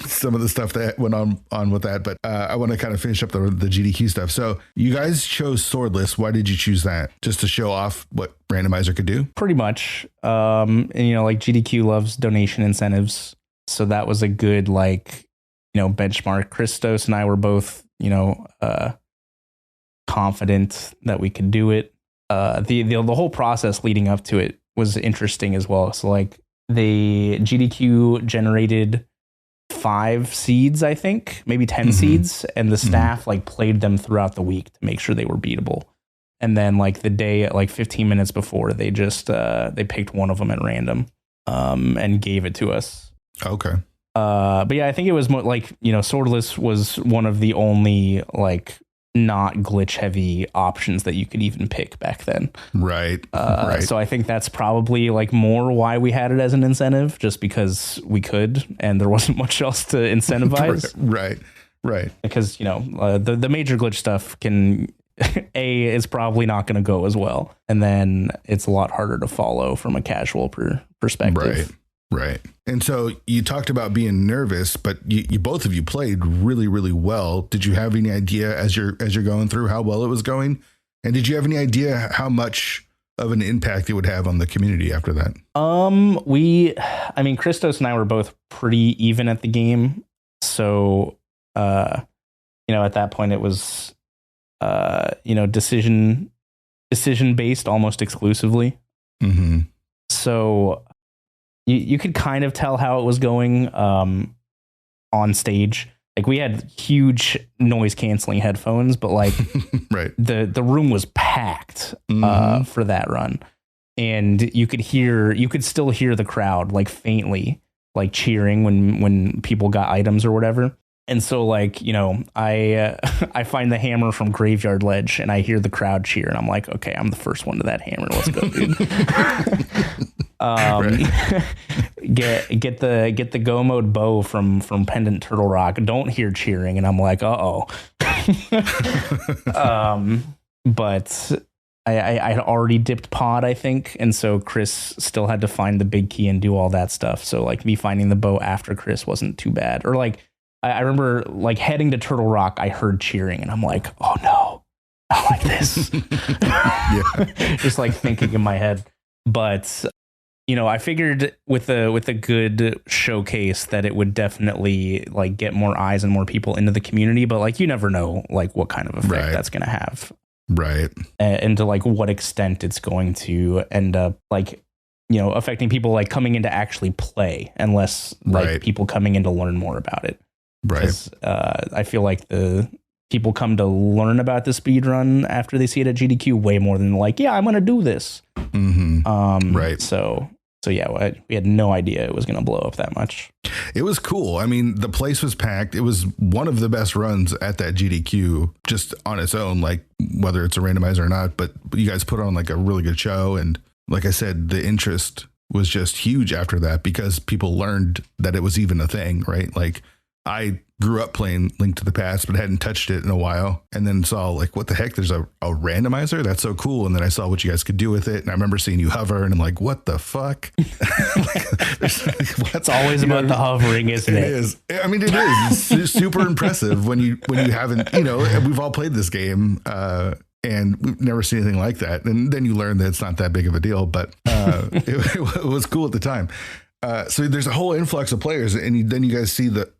some of the stuff that went on with that. But I want to kind of finish up the GDQ stuff. So you guys chose swordless. Why did you choose that? Just to show off what randomizer could do? Pretty much. And you know, like GDQ loves donation incentives, so that was a good like, you know, benchmark. Christos and I were both, you know, confident that we could do it. The whole process leading up to it was interesting as well. So like the GDQ generated 5 seeds, I think, maybe 10 seeds, and the staff like played them throughout the week to make sure they were beatable. And then like the day, like 15 minutes before, they just they picked one of them at random and gave it to us. Okay. But yeah, I think it was more like, you know, swordless was one of the only like not glitch heavy options that you could even pick back then. Right. So I think that's probably like more why we had it as an incentive, just because we could and there wasn't much else to incentivize. Right. Because, you know, the major glitch stuff can is probably not going to go as well. And then it's a lot harder to follow from a casual perspective. Right. And so you talked about being nervous, but you both of you played really, really well. Did you have any idea as you're going through how well it was going? And did you have any idea how much of an impact it would have on the community after that? I mean, Christos and I were both pretty even at the game. So, you know, at that point it was, you know, decision based almost exclusively. So you could kind of tell how it was going on stage. Like we had huge noise canceling headphones, but like the room was packed for that run, and you could still hear the crowd like faintly like cheering when people got items or whatever. And so like, you know, I find the hammer from Graveyard Ledge and I hear the crowd cheer and I'm like, okay, I'm the first one to that hammer. Let's go, dude. Get the go mode bow from Pendant Turtle Rock. Don't hear cheering and I'm like, uh-oh. But I had already dipped pod, I think, and so Chris still had to find the big key and do all that stuff. So like me finding the bow after Chris wasn't too bad. Or like I remember like heading to Turtle Rock, I heard cheering and I'm like, oh no, I like this. Just like thinking in my head. But you know, I figured with a good showcase that it would definitely like get more eyes and more people into the community. But like you never know like what kind of effect that's going to have. Right. And to like what extent it's going to end up like, you know, affecting people like coming in to actually play, unless like people coming in to learn more about it. Right. I feel like the people come to learn about the speed run after they see it at GDQ way more than like, yeah, I'm going to do this. Right. So yeah, we had no idea it was going to blow up that much. It was cool. I mean, the place was packed. It was one of the best runs at that GDQ just on its own, like whether it's a randomizer or not, but you guys put on like a really good show. And like I said, the interest was just huge after that because people learned that it was even a thing, right? Like I grew up playing Link to the Past, but hadn't touched it in a while. And then saw like, what the heck? There's a randomizer? That's so cool. And then I saw what you guys could do with it. And I remember seeing you hover and I'm like, what the fuck? It's always about the hovering, isn't it? It is. I mean, it is. It's super impressive when you haven't, we've all played this game. And we've never seen anything like that. And then you learn that it's not that big of a deal, but it was cool at the time. So there's a whole influx of players, and then you guys see the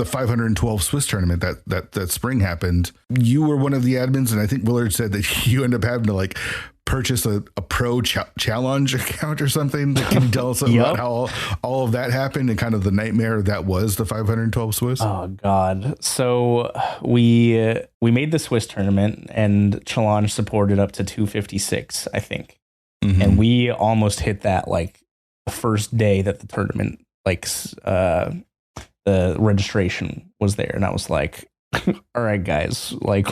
512 Swiss tournament that spring happened. You were one of the admins, and I think Willard said that you end up having to like purchase a pro challenge account or something. Can you tell us about how all of that happened and kind of the nightmare that was the 512 Swiss? Oh God! So we made the Swiss tournament, and challenge supported up to 256, I think, and we almost hit that like the first day that the tournament, like the registration was there, and I was like, all right, guys, like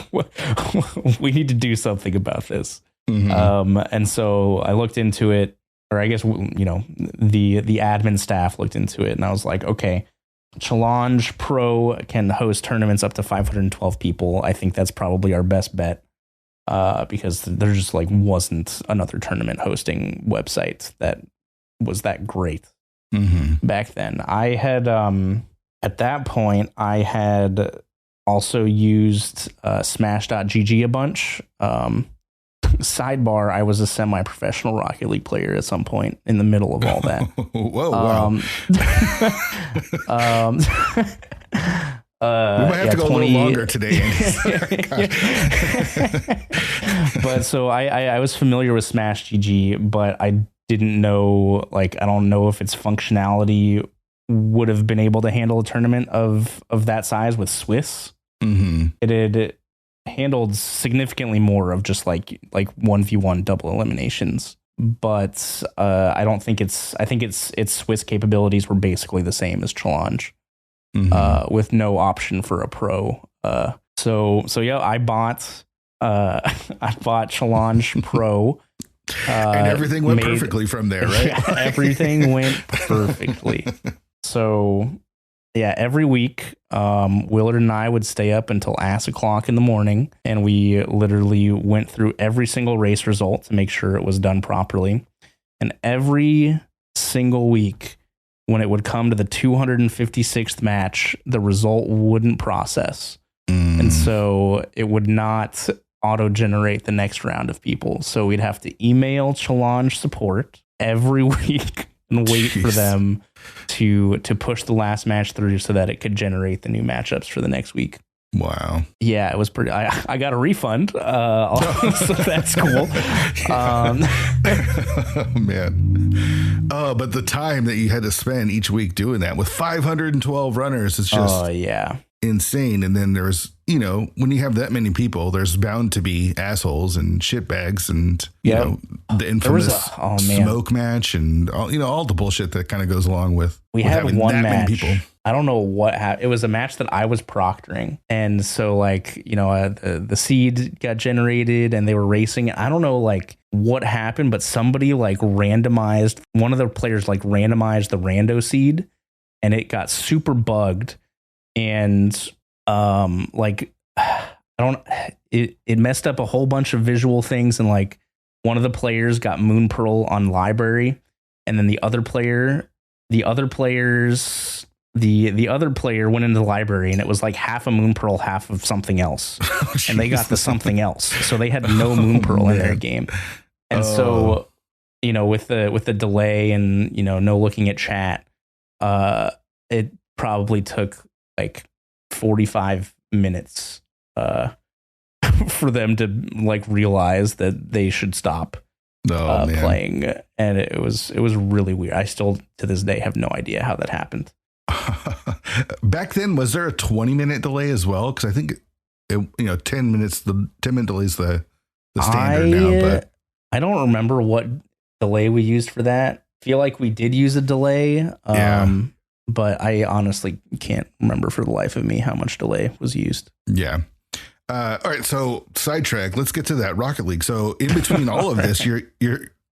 we need to do something about this. And so I looked into it, or I guess, the admin staff looked into it, and I was like, okay, Challenge Pro can host tournaments up to 512 people. I think that's probably our best bet, because there just like wasn't another tournament hosting website that was that great back then. I had, at that point, I had also used Smash.gg a bunch. Sidebar, I was a semi-professional Rocket League player at some point in the middle of all that. Whoa, wow. We might have to go 20, a little longer today, Andy. But so I was familiar with Smash.gg, but I didn't know, like, I don't know if its functionality would have been able to handle a tournament of that size with Swiss. It had handled significantly more of just like 1v1 double eliminations, but I don't think I think its Swiss capabilities were basically the same as Challenge, with no option for a pro. So yeah, I bought Challenge Pro. And everything went perfectly from there, right? Yeah, everything went perfectly. So yeah, every week, Willard and I would stay up until ass o'clock in the morning, and we literally went through every single race result to make sure it was done properly. And every single week, when it would come to the 256th match, the result wouldn't process. And so it would not auto-generate the next round of people. So we'd have to email Challenge support every week and wait for them to push the last match through so that it could generate the new matchups for the next week. Wow. Yeah, it was pretty. I got a refund, so that's cool. Oh, man. Oh, but the time that you had to spend each week doing that with 512 runners is just insane. And then there's, when you have that many people, there's bound to be assholes and shitbags and, the infamous smoke match and all the bullshit that kind of goes along with. We had one match. Many people. I don't know what happened. It was a match that I was proctoring. And so the seed got generated and they were racing. I don't know what happened, but somebody randomized, one of the players randomized the rando seed and it got super bugged. And it messed up a whole bunch of visual things, and one of the players got Moon Pearl on library, and then the other player went into the library and it was half a Moon Pearl, half of something else. And they got the something else. So they had no Moon Pearl in their game. And so, with the delay and, no looking at chat, it probably took 45 minutes for them to realize that they should stop playing. And it was really weird. I still to this day have no idea how that happened. Back then, was there a 20-minute delay as well? Because I think 10 minutes, the 10-minute delay is the standard now. But I don't remember what delay we used for that. Feel like we did use a delay. But I honestly can't remember for the life of me how much delay was used. Yeah. All right. So sidetrack. Let's get to that Rocket League. So in between all of this, you're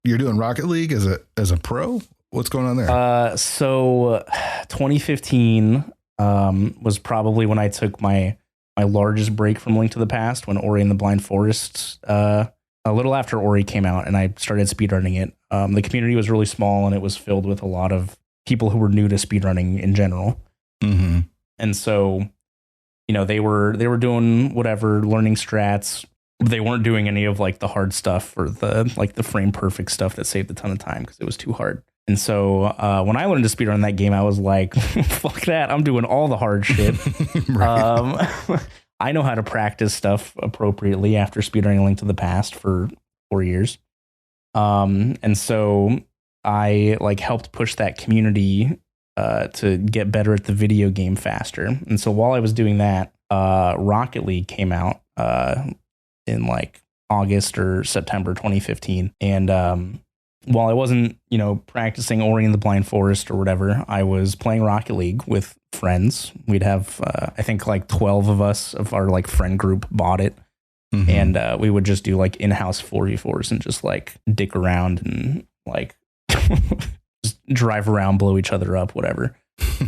doing Rocket League as a pro. What's going on there? So 2015, was probably when I took my largest break from Link to the Past, when Ori and the Blind Forest, a little after Ori came out, and I started speedrunning it. The community was really small, and it was filled with a lot of people who were new to speedrunning in general. Mm-hmm. And so, they were doing whatever, learning strats. They weren't doing any of like the hard stuff or the frame perfect stuff that saved a ton of time because it was too hard. And so when I learned to speedrun that game, I was like, fuck that. I'm doing all the hard shit. I know how to practice stuff appropriately after speedrunning Link to the Past for 4 years. And so I like helped push that community to get better at the video game faster. And so while I was doing that, Rocket League came out in like August or September 2015. And while I wasn't, practicing Ori and the Blind Forest or whatever, I was playing Rocket League with friends. We'd have, I think like 12 of us of our like friend group bought it. Mm-hmm. And we would just do like in-house 4v4s and just like dick around and like just drive around, blow each other up, whatever.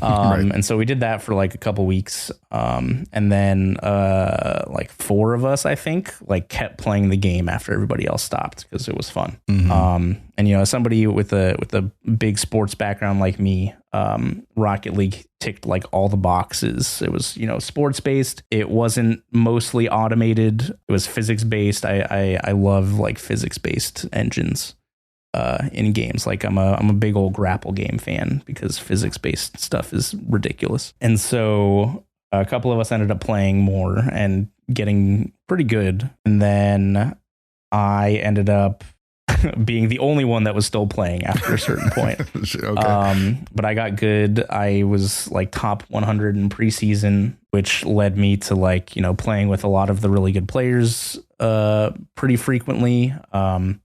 Right. And so we did that for like a couple weeks. And then like 4 of us, I think, like kept playing the game after everybody else stopped because it was fun. Mm-hmm. And as somebody with a big sports background like me, Rocket League ticked like all the boxes. It was, sports based. It wasn't mostly automated. It was physics based. I love like physics based engines in games. Like I'm a big old grapple game fan because physics based stuff is ridiculous. And so a couple of us ended up playing more and getting pretty good. And then I ended up being the only one that was still playing after a certain point. Okay. But I got good. I was like top 100 in preseason, which led me to like, playing with a lot of the really good players pretty frequently.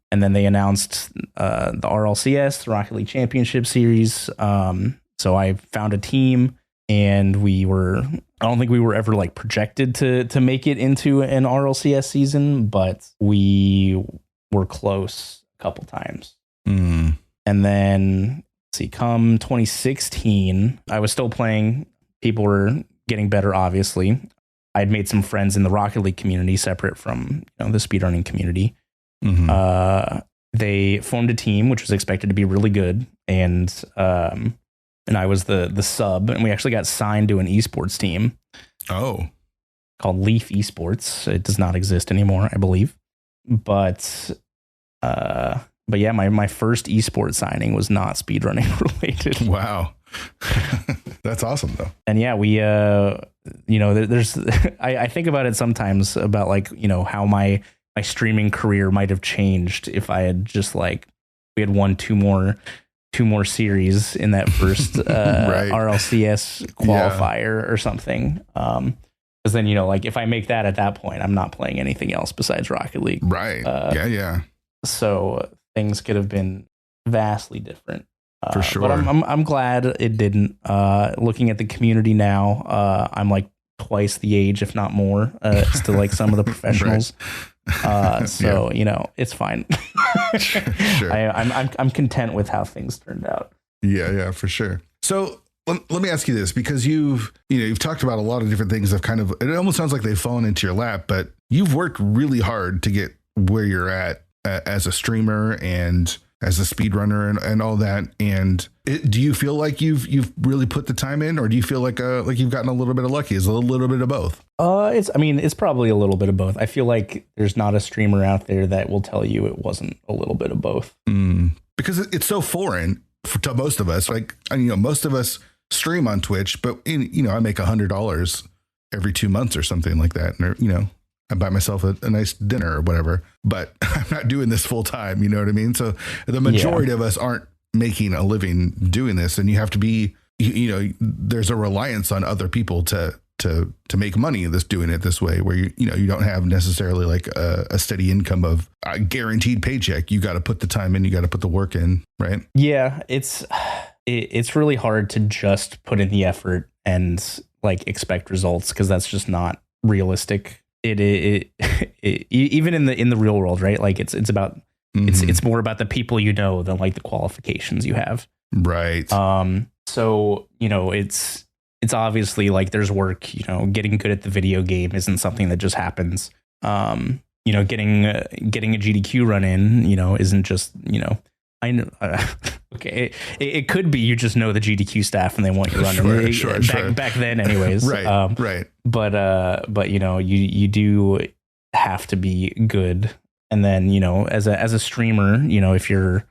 And then they announced the RLCS, the Rocket League Championship Series. So I found a team, and I don't think we were ever like projected to make it into an RLCS season, but we were close a couple times. Mm. And then, come 2016, I was still playing. People were getting better, obviously. I'd made some friends in the Rocket League community separate from the speedrunning community. Mm-hmm. They formed a team which was expected to be really good, and I was the sub, and we actually got signed to an esports team. Oh, called Leaf Esports. It does not exist anymore, I believe. But yeah, my first esports signing was not speedrunning related. Wow. That's awesome though. And yeah, we there's I think about it sometimes about like, how my streaming career might have changed if I had just like, we had won two more series in that first right. RLCS qualifier or something. Because then, like if I make that at that point, I'm not playing anything else besides Rocket League. Right. Yeah. So things could have been vastly different. For sure. But I'm glad it didn't. Looking at the community now, I'm like twice the age, if not more, to like some of the professionals. Right. So it's fine. Sure. I'm content with how things turned out. Yeah, for sure. So let me ask you this, because you've talked about a lot of different things that it almost sounds like they've fallen into your lap, but you've worked really hard to get where you're at as a streamer and as a speedrunner and all that. And do you feel like you've really put the time in, or do you feel like you've gotten a little bit of lucky? Is it a little bit of both? It's probably a little bit of both. I feel like there's not a streamer out there that will tell you it wasn't a little bit of both. Because it's so foreign to most of us. Like, most of us stream on Twitch, but I make $100 every 2 months or something like that. And I buy myself a nice dinner or whatever, but I'm not doing this full time. You know what I mean? So the majority of us aren't making a living doing this, and you have to be, there's a reliance on other people to make money doing it this way, where you don't have necessarily like a steady income of a guaranteed paycheck. You got to put the time in, you got to put the work in, right? Yeah, it's really hard to just put in the effort and like expect results, because that's just not realistic. It even in the real world, right? Like it's about it's more about the people than like the qualifications you have. Right. So it's it's obviously like there's work, you know, getting good at the video game isn't something that just happens. You know, getting a GDQ run in, you know, isn't just, you know, I know. Okay, it could be you just know the GDQ staff and they want you running. Sure. Back then, anyways. Right. But you know, you do have to be good, and then, you know, as a streamer, you know, if you're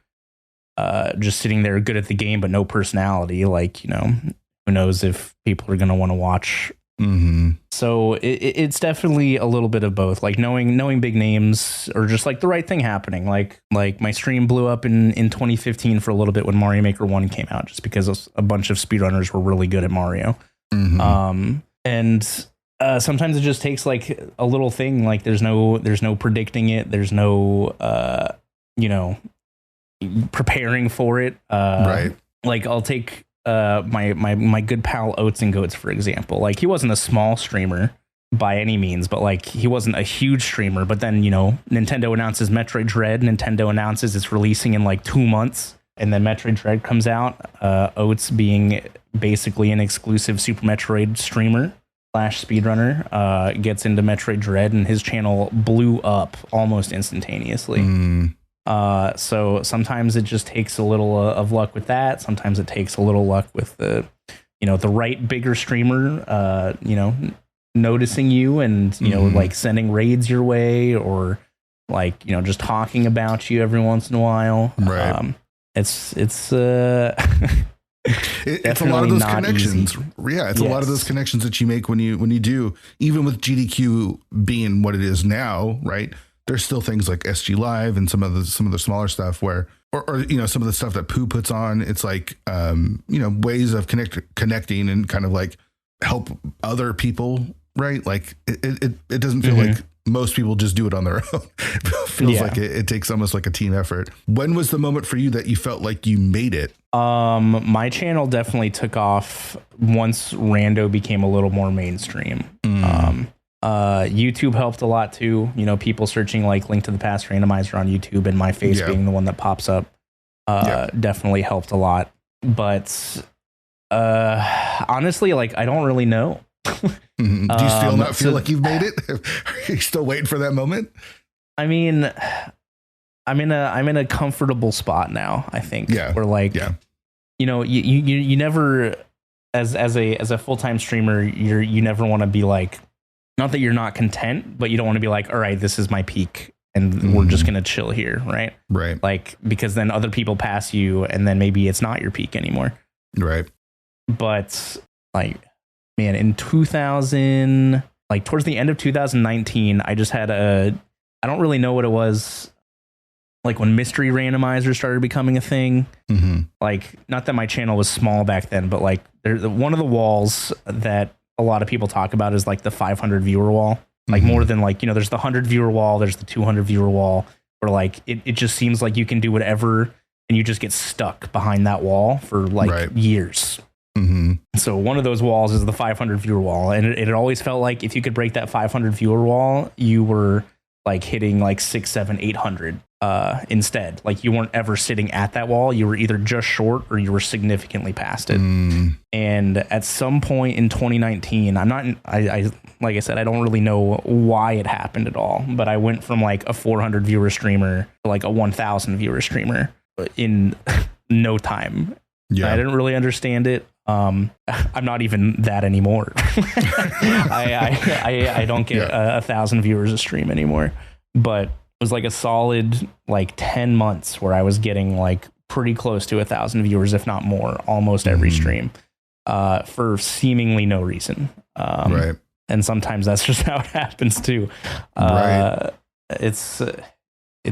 just sitting there good at the game but no personality, like, you know, who knows if people are going to want to watch. Mm-hmm. So it's definitely a little bit of both, like knowing big names or just like the right thing happening. Like my stream blew up in 2015 for a little bit when Mario Maker 1 came out, just because a bunch of speedrunners were really good at Mario. Mm-hmm. And sometimes it just takes like a little thing, like there's no predicting it. There's no, you know, preparing for it. Right. Like I'll take my good pal Oats and Goats, for example. Like, he wasn't a small streamer by any means, but like he wasn't a huge streamer. But then, you know, Nintendo announces Metroid Dread. Nintendo announces it's releasing in like 2 months, and then Metroid Dread comes out. Oats, being basically an exclusive Super Metroid streamer / speedrunner, gets into Metroid Dread, and his channel blew up almost instantaneously. So sometimes it just takes a little of luck with that. Sometimes it takes a little luck with the, you know, the right bigger streamer, you know, noticing you and, you know, like sending raids your way, or like, you know, just talking about you every once in a while. Right. It's it's a lot of those connections. Easy. Yeah. It's a lot of those connections that you make when you do, even with GDQ being what it is now, right? There's still things like SG Live and some of the smaller stuff where, or you know, some of the stuff that Pooh puts on. It's like, you know, ways of connecting and kind of like help other people, right? Like it doesn't feel like most people just do it on their own. It feels like it takes almost like a team effort. When was the moment for you that you felt like you made it? My channel definitely took off once Rando became a little more mainstream. YouTube helped a lot too. You know, people searching like Link to the Past randomizer on YouTube and my face being the one that pops up definitely helped a lot. But honestly, like, I don't really know. Do you still not feel like you've made it? Are you still waiting for that moment? I mean, I'm in a comfortable spot now, I think. Yeah. Where like, you know, you never, as a full-time streamer, you never want to be like, not that you're not content, but you don't want to be like, all right, this is my peak and we're just going to chill here. Right. Right. Like, because then other people pass you and then maybe it's not your peak anymore. Right. But like, man, in 2000, like towards the end of 2019, I just had I don't really know what it was. Like when mystery randomizers started becoming a thing, like, not that my channel was small back then, but like one of the walls that a lot of people talk about is like the 500 viewer wall, like more than like, you know, there's the 100 viewer wall, there's the 200 viewer wall, where like it just seems like you can do whatever and you just get stuck behind that wall for like years. So one of those walls is the 500 viewer wall, and it always felt like if you could break that 500 viewer wall, you were like hitting like 600, 700, 800 instead. Like, you weren't ever sitting at that wall. You were either just short or you were significantly past it. And at some point in 2019, I like I said, I don't really know why it happened at all, but I went from like a 400 viewer streamer to like a 1,000 viewer streamer in no time. Yeah. I didn't really understand it. I'm not even that anymore. I don't get 1,000 viewers a stream anymore, but it was like a solid like 10 months where I was getting like pretty close to 1,000 viewers, if not more, almost every stream, for seemingly no reason. Right. And sometimes that's just how it happens too. It's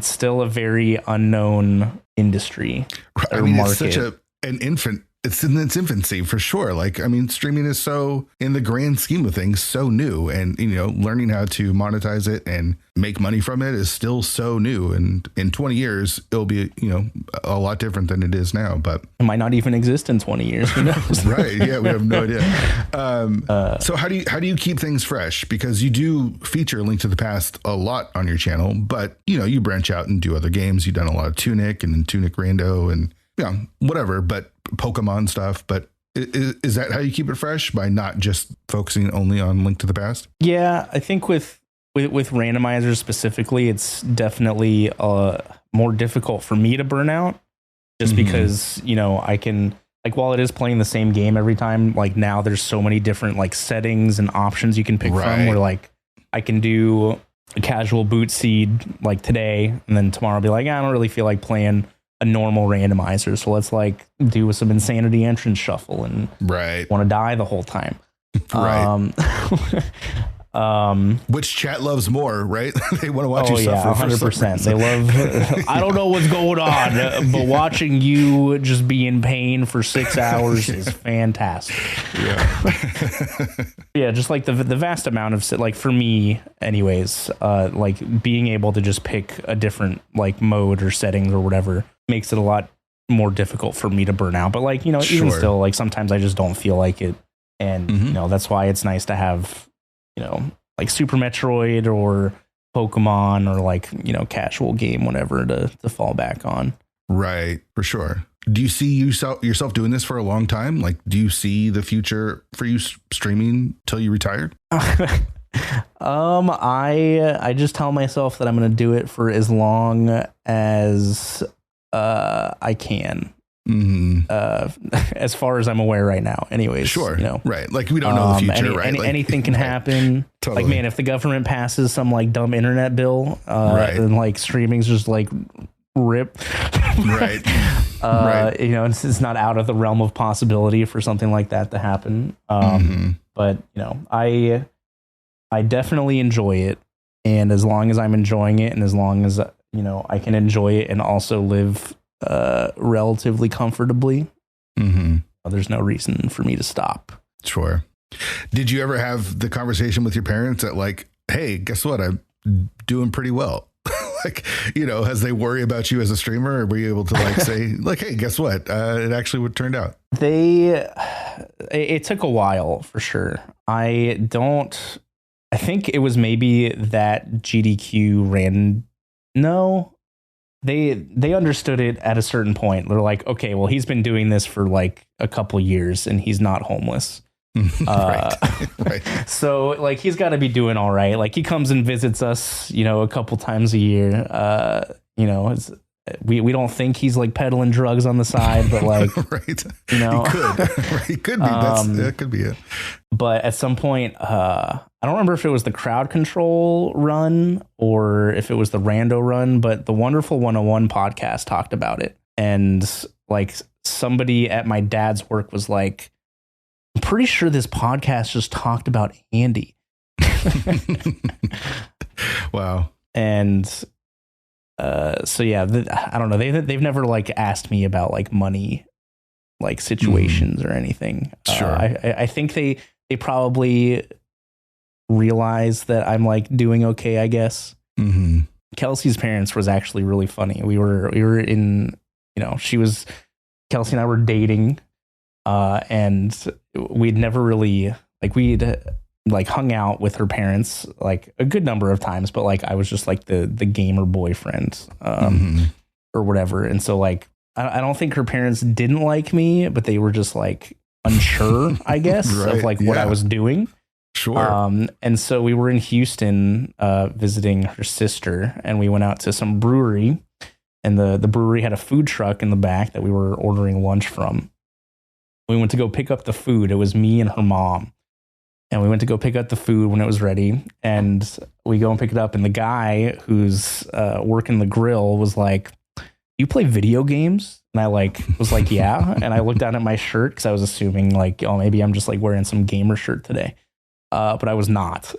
still a very unknown industry. I mean, market. It's such an infant. It's in its infancy for sure. Like, I mean, streaming is so, in the grand scheme of things, so new, and, you know, learning how to monetize it and make money from it is still so new. And in 20 years, it'll be, you know, a lot different than it is now, but it might not even exist in 20 years. Who knows? Right. Yeah. We have no idea. So how do you keep things fresh? Because you do feature Link to the Past a lot on your channel, but, you know, you branch out and do other games. You've done a lot of Tunic and Tunic Rando and, yeah, whatever, but Pokemon stuff. But Is that how you keep it fresh, by not just focusing only on Link to the Past? Yeah, I think with randomizers specifically, it's definitely more difficult for me to burn out, just because, you know, I can, like, while it is playing the same game every time, like now there's so many different like settings and options you can pick from, where like I can do a casual boot seed like today, and then tomorrow I'll be like, I don't really feel like playing a normal randomizer, so let's like do some insanity entrance shuffle and want to die the whole time. Which chat loves more, right? They want to watch you suffer. 100%. They love, I don't know what's going on, but watching you just be in pain for 6 hours is fantastic. Yeah, just like the vast amount of, like, for me anyways, like being able to just pick a different like mode or settings or whatever makes it a lot more difficult for me to burn out. But like, you know, even still, like sometimes I just don't feel like it, and you know, that's why it's nice to have, you know, like Super Metroid or Pokemon or like, you know, casual game, whatever, to fall back on. Right, for sure. Do you see yourself doing this for a long time? Like, do you see the future for you streaming till you retire? I just tell myself that I'm going to do it for as long as I can. As far as I'm aware right now, anyways. You know, right? Like, we don't know the future, right? Like, anything can happen. Totally. Like, man, if the government passes some like dumb internet bill, then like streaming's just like rip. You know, it's not out of the realm of possibility for something like that to happen. But you know, I definitely enjoy it, and as long as I'm enjoying it, and as long as, you know, I can enjoy it and also live relatively comfortably, there's no reason for me to stop. Sure. Did you ever have the conversation with your parents that like, hey, guess what? I'm doing pretty well. Like, you know, as they worry about you as a streamer, or were you able to like say like, hey, guess what? It actually would turned out. It took a while for sure. I think it was maybe that GDQ ran. No, they understood it at a certain point. They're like, okay, well, he's been doing this for like a couple years and he's not homeless. Right. So like, he's got to be doing all right. Like, he comes and visits us, you know, a couple times a year. You know, we don't think he's like peddling drugs on the side, but like, you know, he could be. That could be it. But at some point, I don't remember if it was the crowd control run or if it was the rando run, but the Wonderful 101 podcast talked about it. And like, somebody at my dad's work was like, I'm pretty sure this podcast just talked about Andy. Wow. And so yeah, I don't know. They've never like asked me about like money, like situations or anything. Sure. I think they probably realize that I'm like doing okay, I guess. Kelsey's parents was actually really funny. We were in, you know, Kelsey and I were dating, and we'd never really we'd hung out with her parents like a good number of times, but like I was just like the gamer boyfriend, or whatever. And so like, I don't think her parents didn't like me, but they were just like unsure, I guess, of like what I was doing. Sure. And so we were in Houston, visiting her sister, and we went out to some brewery, and the brewery had a food truck in the back that we were ordering lunch from. We went to go pick up the food. It was me and her mom. And we went to go pick up the food when it was ready. And we go and pick it up. And the guy who's working the grill was like, you play video games? And I was like, yeah. And I looked down at my shirt because I was assuming like, oh, maybe I'm just like wearing some gamer shirt today. But I was not.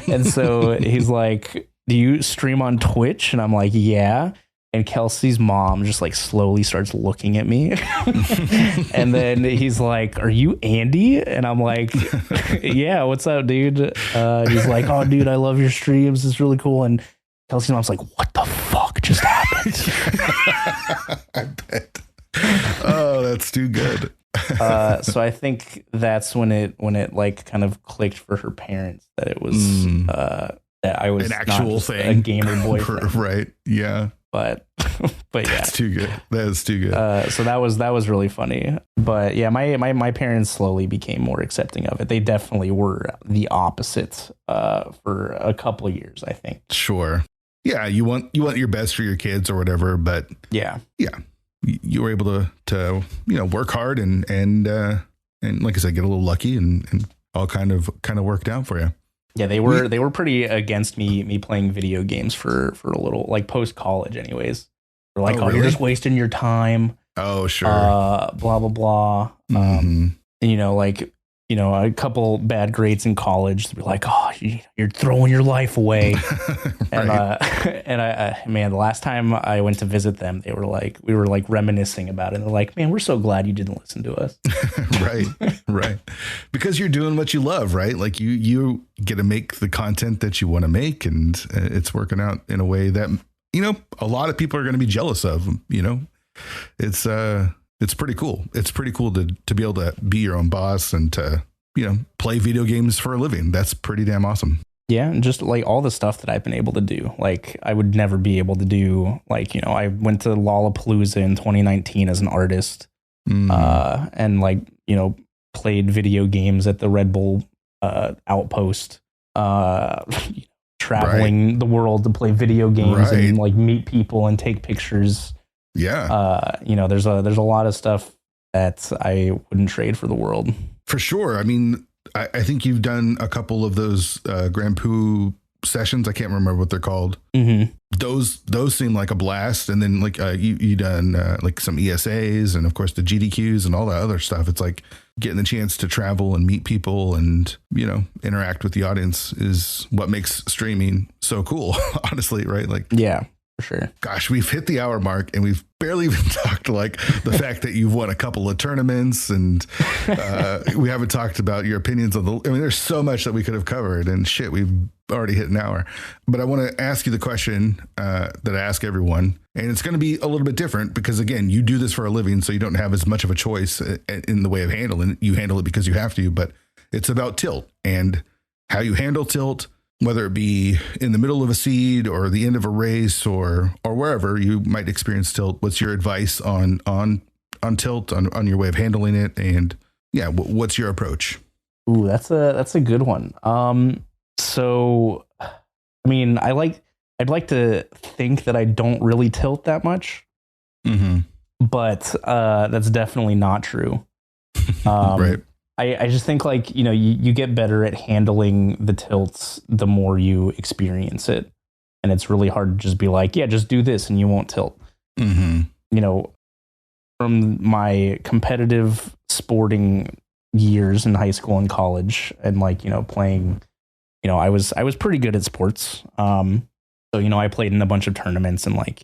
And so he's like, do you stream on Twitch? And I'm like, yeah. And Kelsey's mom just like slowly starts looking at me. And then he's like, are you Andy? And I'm like, yeah, what's up, dude? He's like, oh, dude, I love your streams. It's really cool. And Kelsey's mom's like, what the fuck just happened? I bet. Oh, that's too good. So I think that's when it like kind of clicked for her parents that it was that I was an actual not thing, a gamer boyfriend. Right. Yeah. but but yeah, That's too good. That is too good. so that was really funny. But yeah, my parents slowly became more accepting of it. They definitely were the opposite for a couple of years, I think. Sure. Yeah, you want your best for your kids or whatever, but yeah, you were able to work hard and like I said, get a little lucky and all kind of worked out for you. Yeah, they were pretty against me playing video games for a little, like post college anyways. They're like, really? You're just wasting your time. Oh, sure. Blah blah blah. And, a couple bad grades in college. They're like, oh, you're throwing your life away. Right. Man, the last time I went to visit them, we were like reminiscing about it. And they're like, man, we're so glad you didn't listen to us. Right. Because you're doing what you love, right? Like you get to make the content that you want to make, and it's working out in a way that, a lot of people are going to be jealous of, It's pretty cool. It's pretty cool to be able to be your own boss and to, play video games for a living. That's pretty damn awesome. Yeah. And just like all the stuff that I've been able to do, like I would never be able to do, like, I went to Lollapalooza in 2019 as an artist, and like, played video games at the Red Bull outpost, traveling the world to play video games and like meet people and take pictures. Yeah. There's a lot of stuff that I wouldn't trade for the world. For sure. I mean, I think you've done a couple of those Grand Poo sessions. I can't remember what they're called. Mm-hmm. Those seem like a blast. And then like you done like some ESAs and of course the GDQs and all that other stuff. It's like getting the chance to travel and meet people and, interact with the audience is what makes streaming so cool, honestly, right? Like, yeah. Sure. Gosh, we've hit the hour mark and we've barely even talked like the fact that you've won a couple of tournaments and we haven't talked about your opinions on there's so much that we could have covered and shit, we've already hit an hour. But I want to ask you the question that I ask everyone, and it's going to be a little bit different because again, you do this for a living, so you don't have as much of a choice in the way of handling it. You handle it because you have to, but it's about tilt and how you handle tilt, whether it be in the middle of a seed or the end of a race or wherever you might experience tilt. What's your advice on tilt, on your way of handling it? And yeah, what's your approach? Ooh, that's a good one. So, I mean, I'd like to think that I don't really tilt that much, but that's definitely not true. Right. I just think like, you get better at handling the tilts the more you experience it. And it's really hard to just be like, yeah, just do this and you won't tilt. From my competitive sporting years in high school and college and like, playing, I was pretty good at sports. So, I played in a bunch of tournaments and like,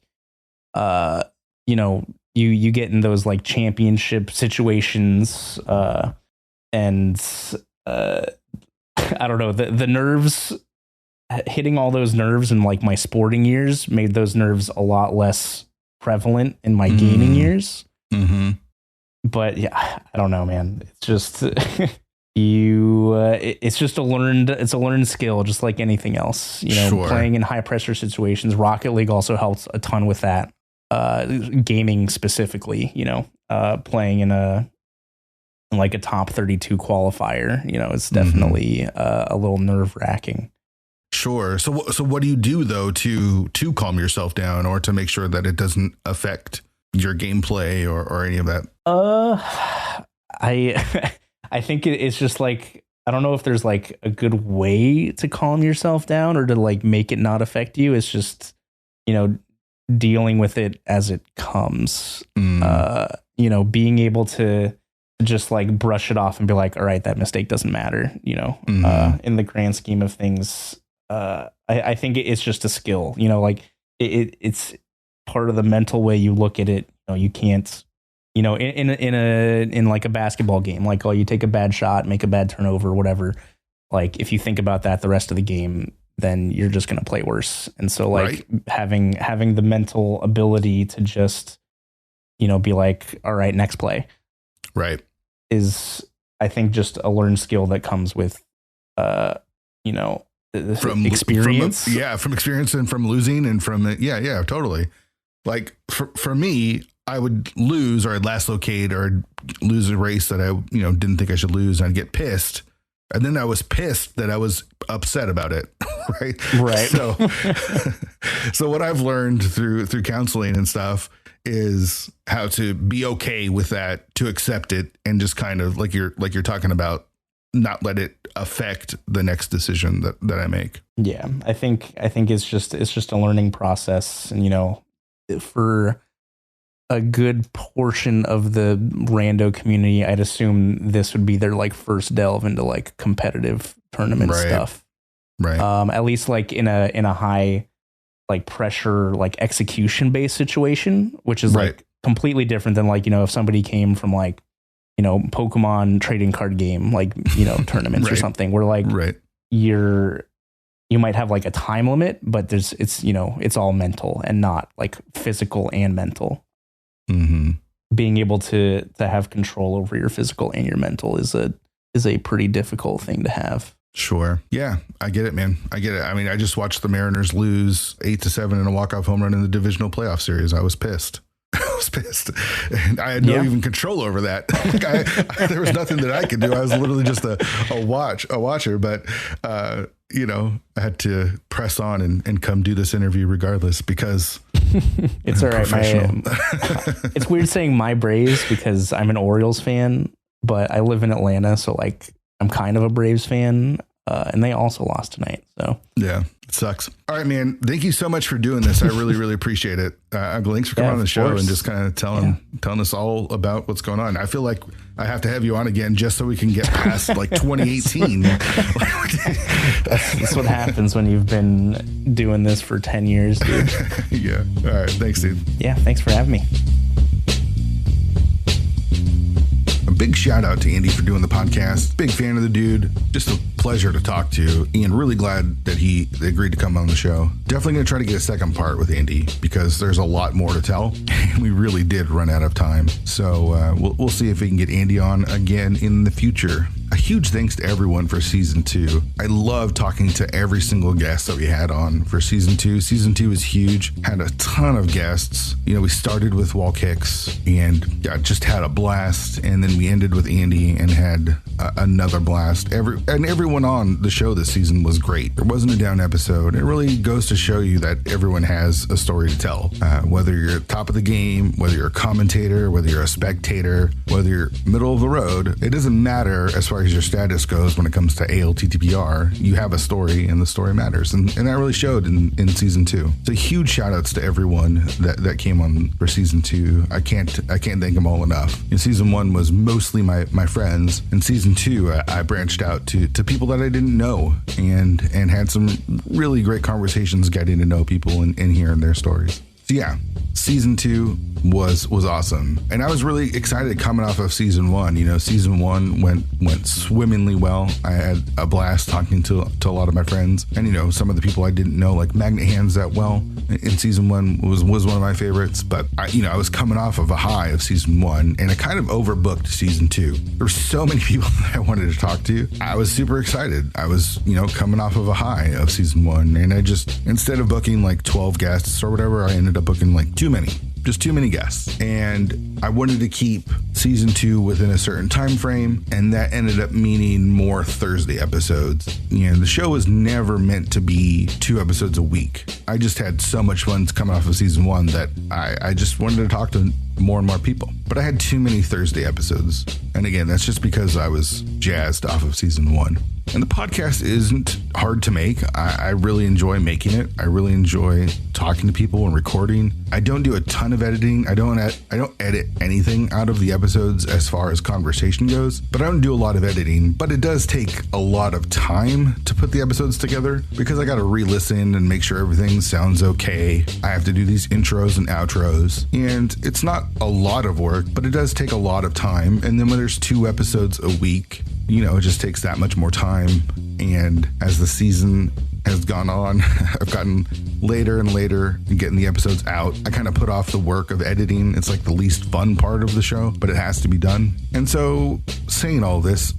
you get in those like championship situations, and I don't know, the nerves, hitting all those nerves in like my sporting years made those nerves a lot less prevalent in my gaming years. But yeah, I don't know, man. It's just it's just a learned skill, just like anything else. Sure. Playing in high pressure situations. Rocket League also helps a ton with that. Gaming specifically, playing in like a top 32 qualifier, it's definitely a little nerve wracking. Sure. So what do you do though to calm yourself down or to make sure that it doesn't affect your gameplay or any of that? I think it's just like, I don't know if there's like a good way to calm yourself down or to like make it not affect you. It's just, dealing with it as it comes, being able to just like brush it off and be like, all right, that mistake doesn't matter, in the grand scheme of things. I think it's just a skill, like it's part of the mental way you look at it. You can't, in like a basketball game, like, you take a bad shot, make a bad turnover, whatever. Like if you think about that the rest of the game, then you're just going to play worse. And so like having the mental ability to just, be like, all right, next play. Right. Is, I think, just a learned skill that comes with, from experience. From experience and from losing and from, totally. Like for me, I would lose, or I'd last locate, or I'd lose a race that I, didn't think I should lose, and I'd get pissed. And then I was pissed that I was upset about it. Right. So what I've learned through counseling and stuff is how to be okay with that, to accept it, and just kind of like you're talking about, not let it affect the next decision that I make. Yeah. I think it's just a learning process. And, for a good portion of the rando community, I'd assume this would be their like first delve into like competitive tournament stuff. Right. At least like in a high like pressure, like execution based situation, which is like completely different than like, if somebody came from like, Pokemon trading card game, like, tournaments or something where like you might have like a time limit, but it's all mental and not like physical and mental. Mm-hmm. Being able to have control over your physical and your mental is a pretty difficult thing to have. Sure. Yeah, I get it, man. I get it. I mean, I just watched the Mariners lose 8-7 in a walk-off home run in the divisional playoff series. I was pissed. And I had no even control over that. There was nothing that I could do. I was literally just a watcher, but I had to press on and come do this interview regardless, because it's all right. It's weird saying my Braves because I'm an Orioles fan, but I live in Atlanta. So like I'm kind of a Braves fan. And they also lost tonight. So yeah, it sucks. All right, man. Thank you so much for doing this. I really, really appreciate it. Thanks for coming on the show and just kind of telling us all about what's going on. I feel like I have to have you on again just so we can get past like 2018. That's what happens when you've been doing this for 10 years, dude. Yeah. All right. Thanks, dude. Yeah. Thanks for having me. A big shout out to Andy for doing the podcast. Big fan of the dude. Just a pleasure to talk to. Ian, really glad that he agreed to come on the show. Definitely going to try to get a second part with Andy because there's a lot more to tell. And we really did run out of time. So we'll see if we can get Andy on again in the future. A huge thanks to everyone for season 2. I love talking to every single guest that we had on for season 2. Season 2 was huge. Had a ton of guests. We started with wall kicks and just had a blast. And then we ended with Andy and had another blast. Everyone on the show this season was great. There wasn't a down episode. It really goes to show you that everyone has a story to tell. Whether you're at the top of the game, whether you're a commentator, whether you're a spectator, whether you're middle of the road, it doesn't matter as far as your status goes when it comes to ALTTPR. You have a story and the story matters. And that really showed in season 2. So huge shout outs to everyone that came on for season 2. I can't thank them all enough. Season 1 was mostly my friends. In season 2, I branched out to people that I didn't know and had some really great conversations getting to know people and hearing their stories. So yeah, season 2 was awesome. And I was really excited coming off of season 1. Season 1 went swimmingly well. I had a blast talking to a lot of my friends. And, some of the people I didn't know, like Magnet Hands that well in season 1 was one of my favorites. But I was coming off of a high of season 1 and I kind of overbooked season 2. There were so many people that I wanted to talk to. I was super excited. I was, coming off of a high of season 1. And I just, instead of booking like 12 guests or whatever, I ended up booking like too many guests. And I wanted to keep season 2 within a certain time frame, and that ended up meaning more Thursday episodes. The show was never meant to be 2 episodes a week. I just had so much fun coming off of season 1 that I just wanted to talk to more and more people. But I had too many Thursday episodes. And again, that's just because I was jazzed off of season 1. And the podcast isn't hard to make. I really enjoy making it. I really enjoy talking to people and recording. I don't do a ton of editing. I don't edit anything out of the episodes as far as conversation goes, but I don't do a lot of editing. But it does take a lot of time to put the episodes together because I got to re-listen and make sure everything sounds okay. I have to do these intros and outros, and it's not a lot of work, but it does take a lot of time. And then when there's 2 episodes a week, it just takes that much more time. And as the season has gone on, I've gotten later and later in getting the episodes out. I kind of put off the work of editing. It's like the least fun part of the show, but it has to be done. And so saying all this,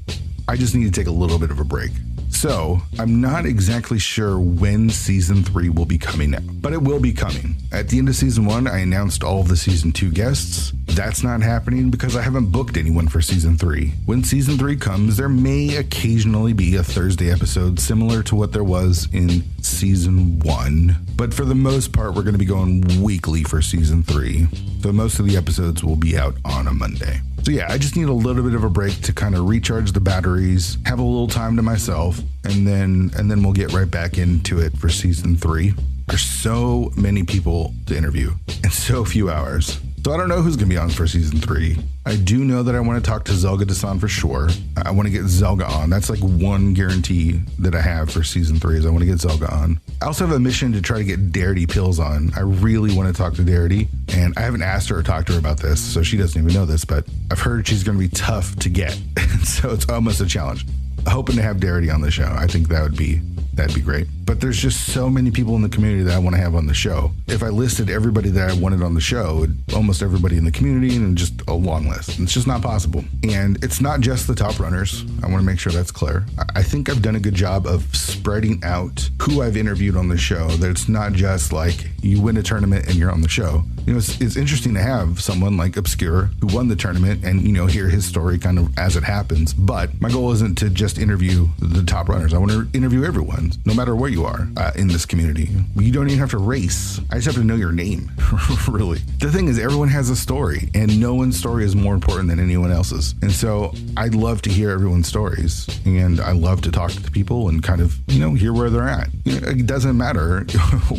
I just need to take a little bit of a break. So I'm not exactly sure when season 3 will be coming out, but it will be coming. At the end of season 1, I announced all of the season 2 guests. That's not happening because I haven't booked anyone for season 3. When season 3 comes, there may occasionally be a Thursday episode similar to what there was in season 1. But for the most part, we're going to be going weekly for season 3. So most of the episodes will be out on a Monday. So yeah, I just need a little bit of a break to kind of recharge the batteries, have a little time to myself, and then we'll get right back into it for season 3. There's so many people to interview and so few hours. So I don't know who's going to be on for season 3. I do know that I want to talk to Zelga Dasan for sure. I want to get Zelga on. That's like one guarantee that I have for season 3 is I want to get Zelga on. I also have a mission to try to get Darity Pills on. I really want to talk to Darity, and I haven't asked her or talked to her about this, so she doesn't even know this, but I've heard she's going to be tough to get. So it's almost a challenge. Hoping to have Darity on the show. I think that'd be great. But there's just so many people in the community that I want to have on the show. If I listed everybody that I wanted on the show, almost everybody in the community, and just a long list. It's just not possible. And it's not just the top runners. I want to make sure that's clear. I think I've done a good job of spreading out who I've interviewed on the show. That it's not just like you win a tournament and you're on the show. You know, it's interesting to have someone like Obscure who won the tournament and, you know, hear his story kind of as it happens. But my goal isn't to just interview the top runners. I want to interview everyone, no matter where you are in this community. You don't even have to race. I just have to know your name, really. The thing is, everyone has a story, and no one's story is more important than anyone else's. And so I'd love to hear everyone's stories, and I love to talk to the people and kind of, you know, hear where they're at. You know, it doesn't matter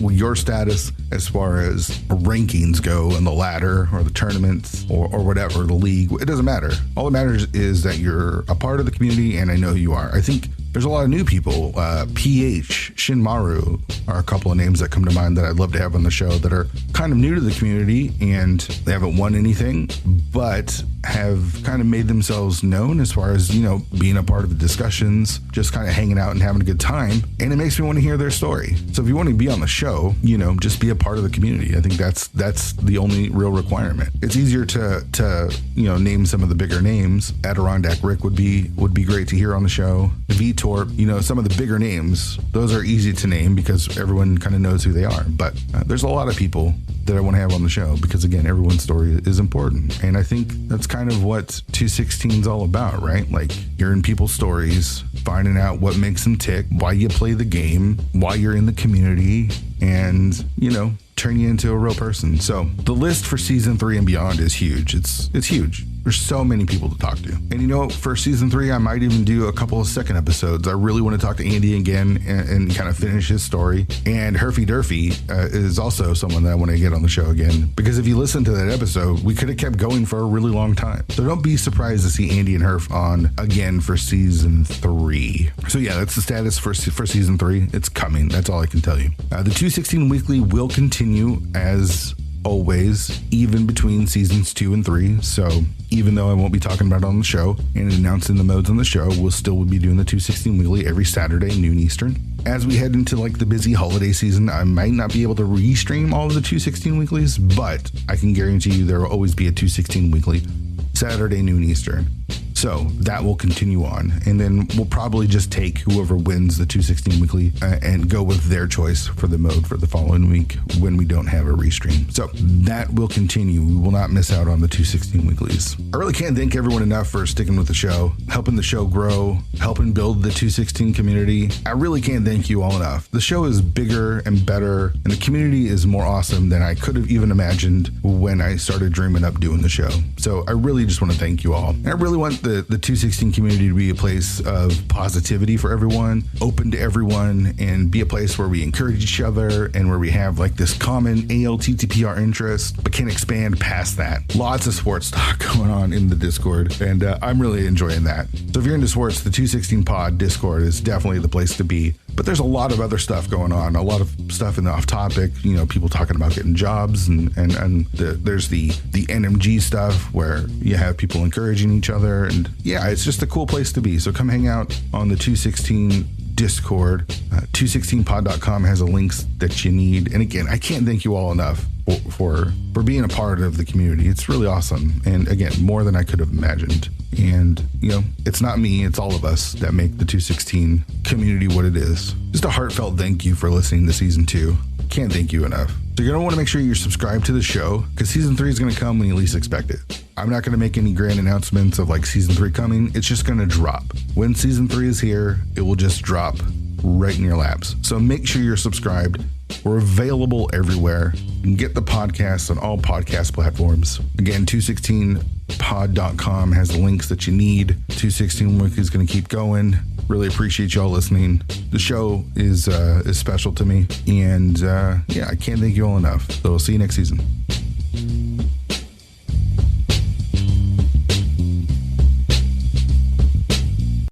your status as far as rankings go in the ladder or the tournaments or whatever, the league. It doesn't matter. All that matters is that you're a part of the community, and I know who you are. I think there's a lot of new people. PH, Shinmaru are a couple of names that come to mind that I'd love to have on the show that are kind of new to the community, and they haven't won anything, but have kind of made themselves known as far as, you know, being a part of the discussions, just kind of hanging out and having a good time. And it makes me want to hear their story. So if you want to be on the show, you know, just be a part of the community. I think that's the only real requirement. It's easier to you know, name some of the bigger names. Adirondack Rick would be great to hear on the show. VTorp, you know, some of the bigger names, those are easy to name because everyone kind of knows who they are. But there's a lot of people that I want to have on the show because, again, everyone's story is important. And I think that's kind of what 216 is all about, right? Like, hearing people's stories, finding out what makes them tick, why you play the game, why you're in the community, and, you know, turn you into a real person. So the list for season 3 and beyond is huge. It's huge. There's so many people to talk to. And, you know, for season 3, I might even do a couple of second episodes. I really want to talk to Andy again and kind of finish his story. And Herfy Durfy is also someone that I want to get on the show again, because if you listen to that episode, we could have kept going for a really long time. So don't be surprised to see Andy and Herf on again for season 3. So yeah, that's the status for season 3. It's coming. That's all I can tell you. The 216 Weekly will continue as always, even between seasons 2 and 3. So even though I won't be talking about it on the show and announcing the modes on the show, we'll still be doing the 216 Weekly every Saturday, noon Eastern. As we head into like the busy holiday season, I might not be able to restream all of the 216 Weeklies, but I can guarantee you there will always be a 216 Weekly Saturday, noon Eastern. So that will continue on. And then we'll probably just take whoever wins the 216 Weekly and go with their choice for the mode for the following week when we don't have a restream. So that will continue. We will not miss out on the 216 Weeklies. I really can't thank everyone enough for sticking with the show, helping the show grow, helping build the 216 community. I really can't thank you all enough. The show is bigger and better, and the community is more awesome than I could have even imagined when I started dreaming up doing the show. So I really just want to thank you all. And I really want the 216 community to be a place of positivity for everyone, open to everyone, and be a place where we encourage each other and where we have like this common ALTTPR interest, but can expand past that. Lots of sports talk going on in the Discord, and I'm really enjoying that. So if you're into sports, the 216 Pod Discord is definitely the place to be. But there's a lot of other stuff going on, a lot of stuff in the off topic, you know, people talking about getting jobs, and there's the NMG stuff where you have people encouraging each other, and yeah, it's just a cool place to be. So come hang out on the 216 Discord. 216pod.com has the links that you need. And again, I can't thank you all enough for being a part of the community. It's really awesome. And again, more than I could have imagined. And, it's not me, it's all of us that make the 216 community what it is. Just a heartfelt thank you for listening to season 2. Can't thank you enough. So you're going to want to make sure you're subscribed to the show, because season 3 is going to come when you least expect it. I'm not going to make any grand announcements of like season 3 coming. It's just going to drop. When season 3 is here, it will just drop right in your laps. So make sure you're subscribed. We're available everywhere. You can get the podcast on all podcast platforms. Again, 216pod.com has the links that you need. 216 Weekly is going to keep going. Really appreciate y'all listening. The show is special to me. And I can't thank you all enough. So we'll see you next season.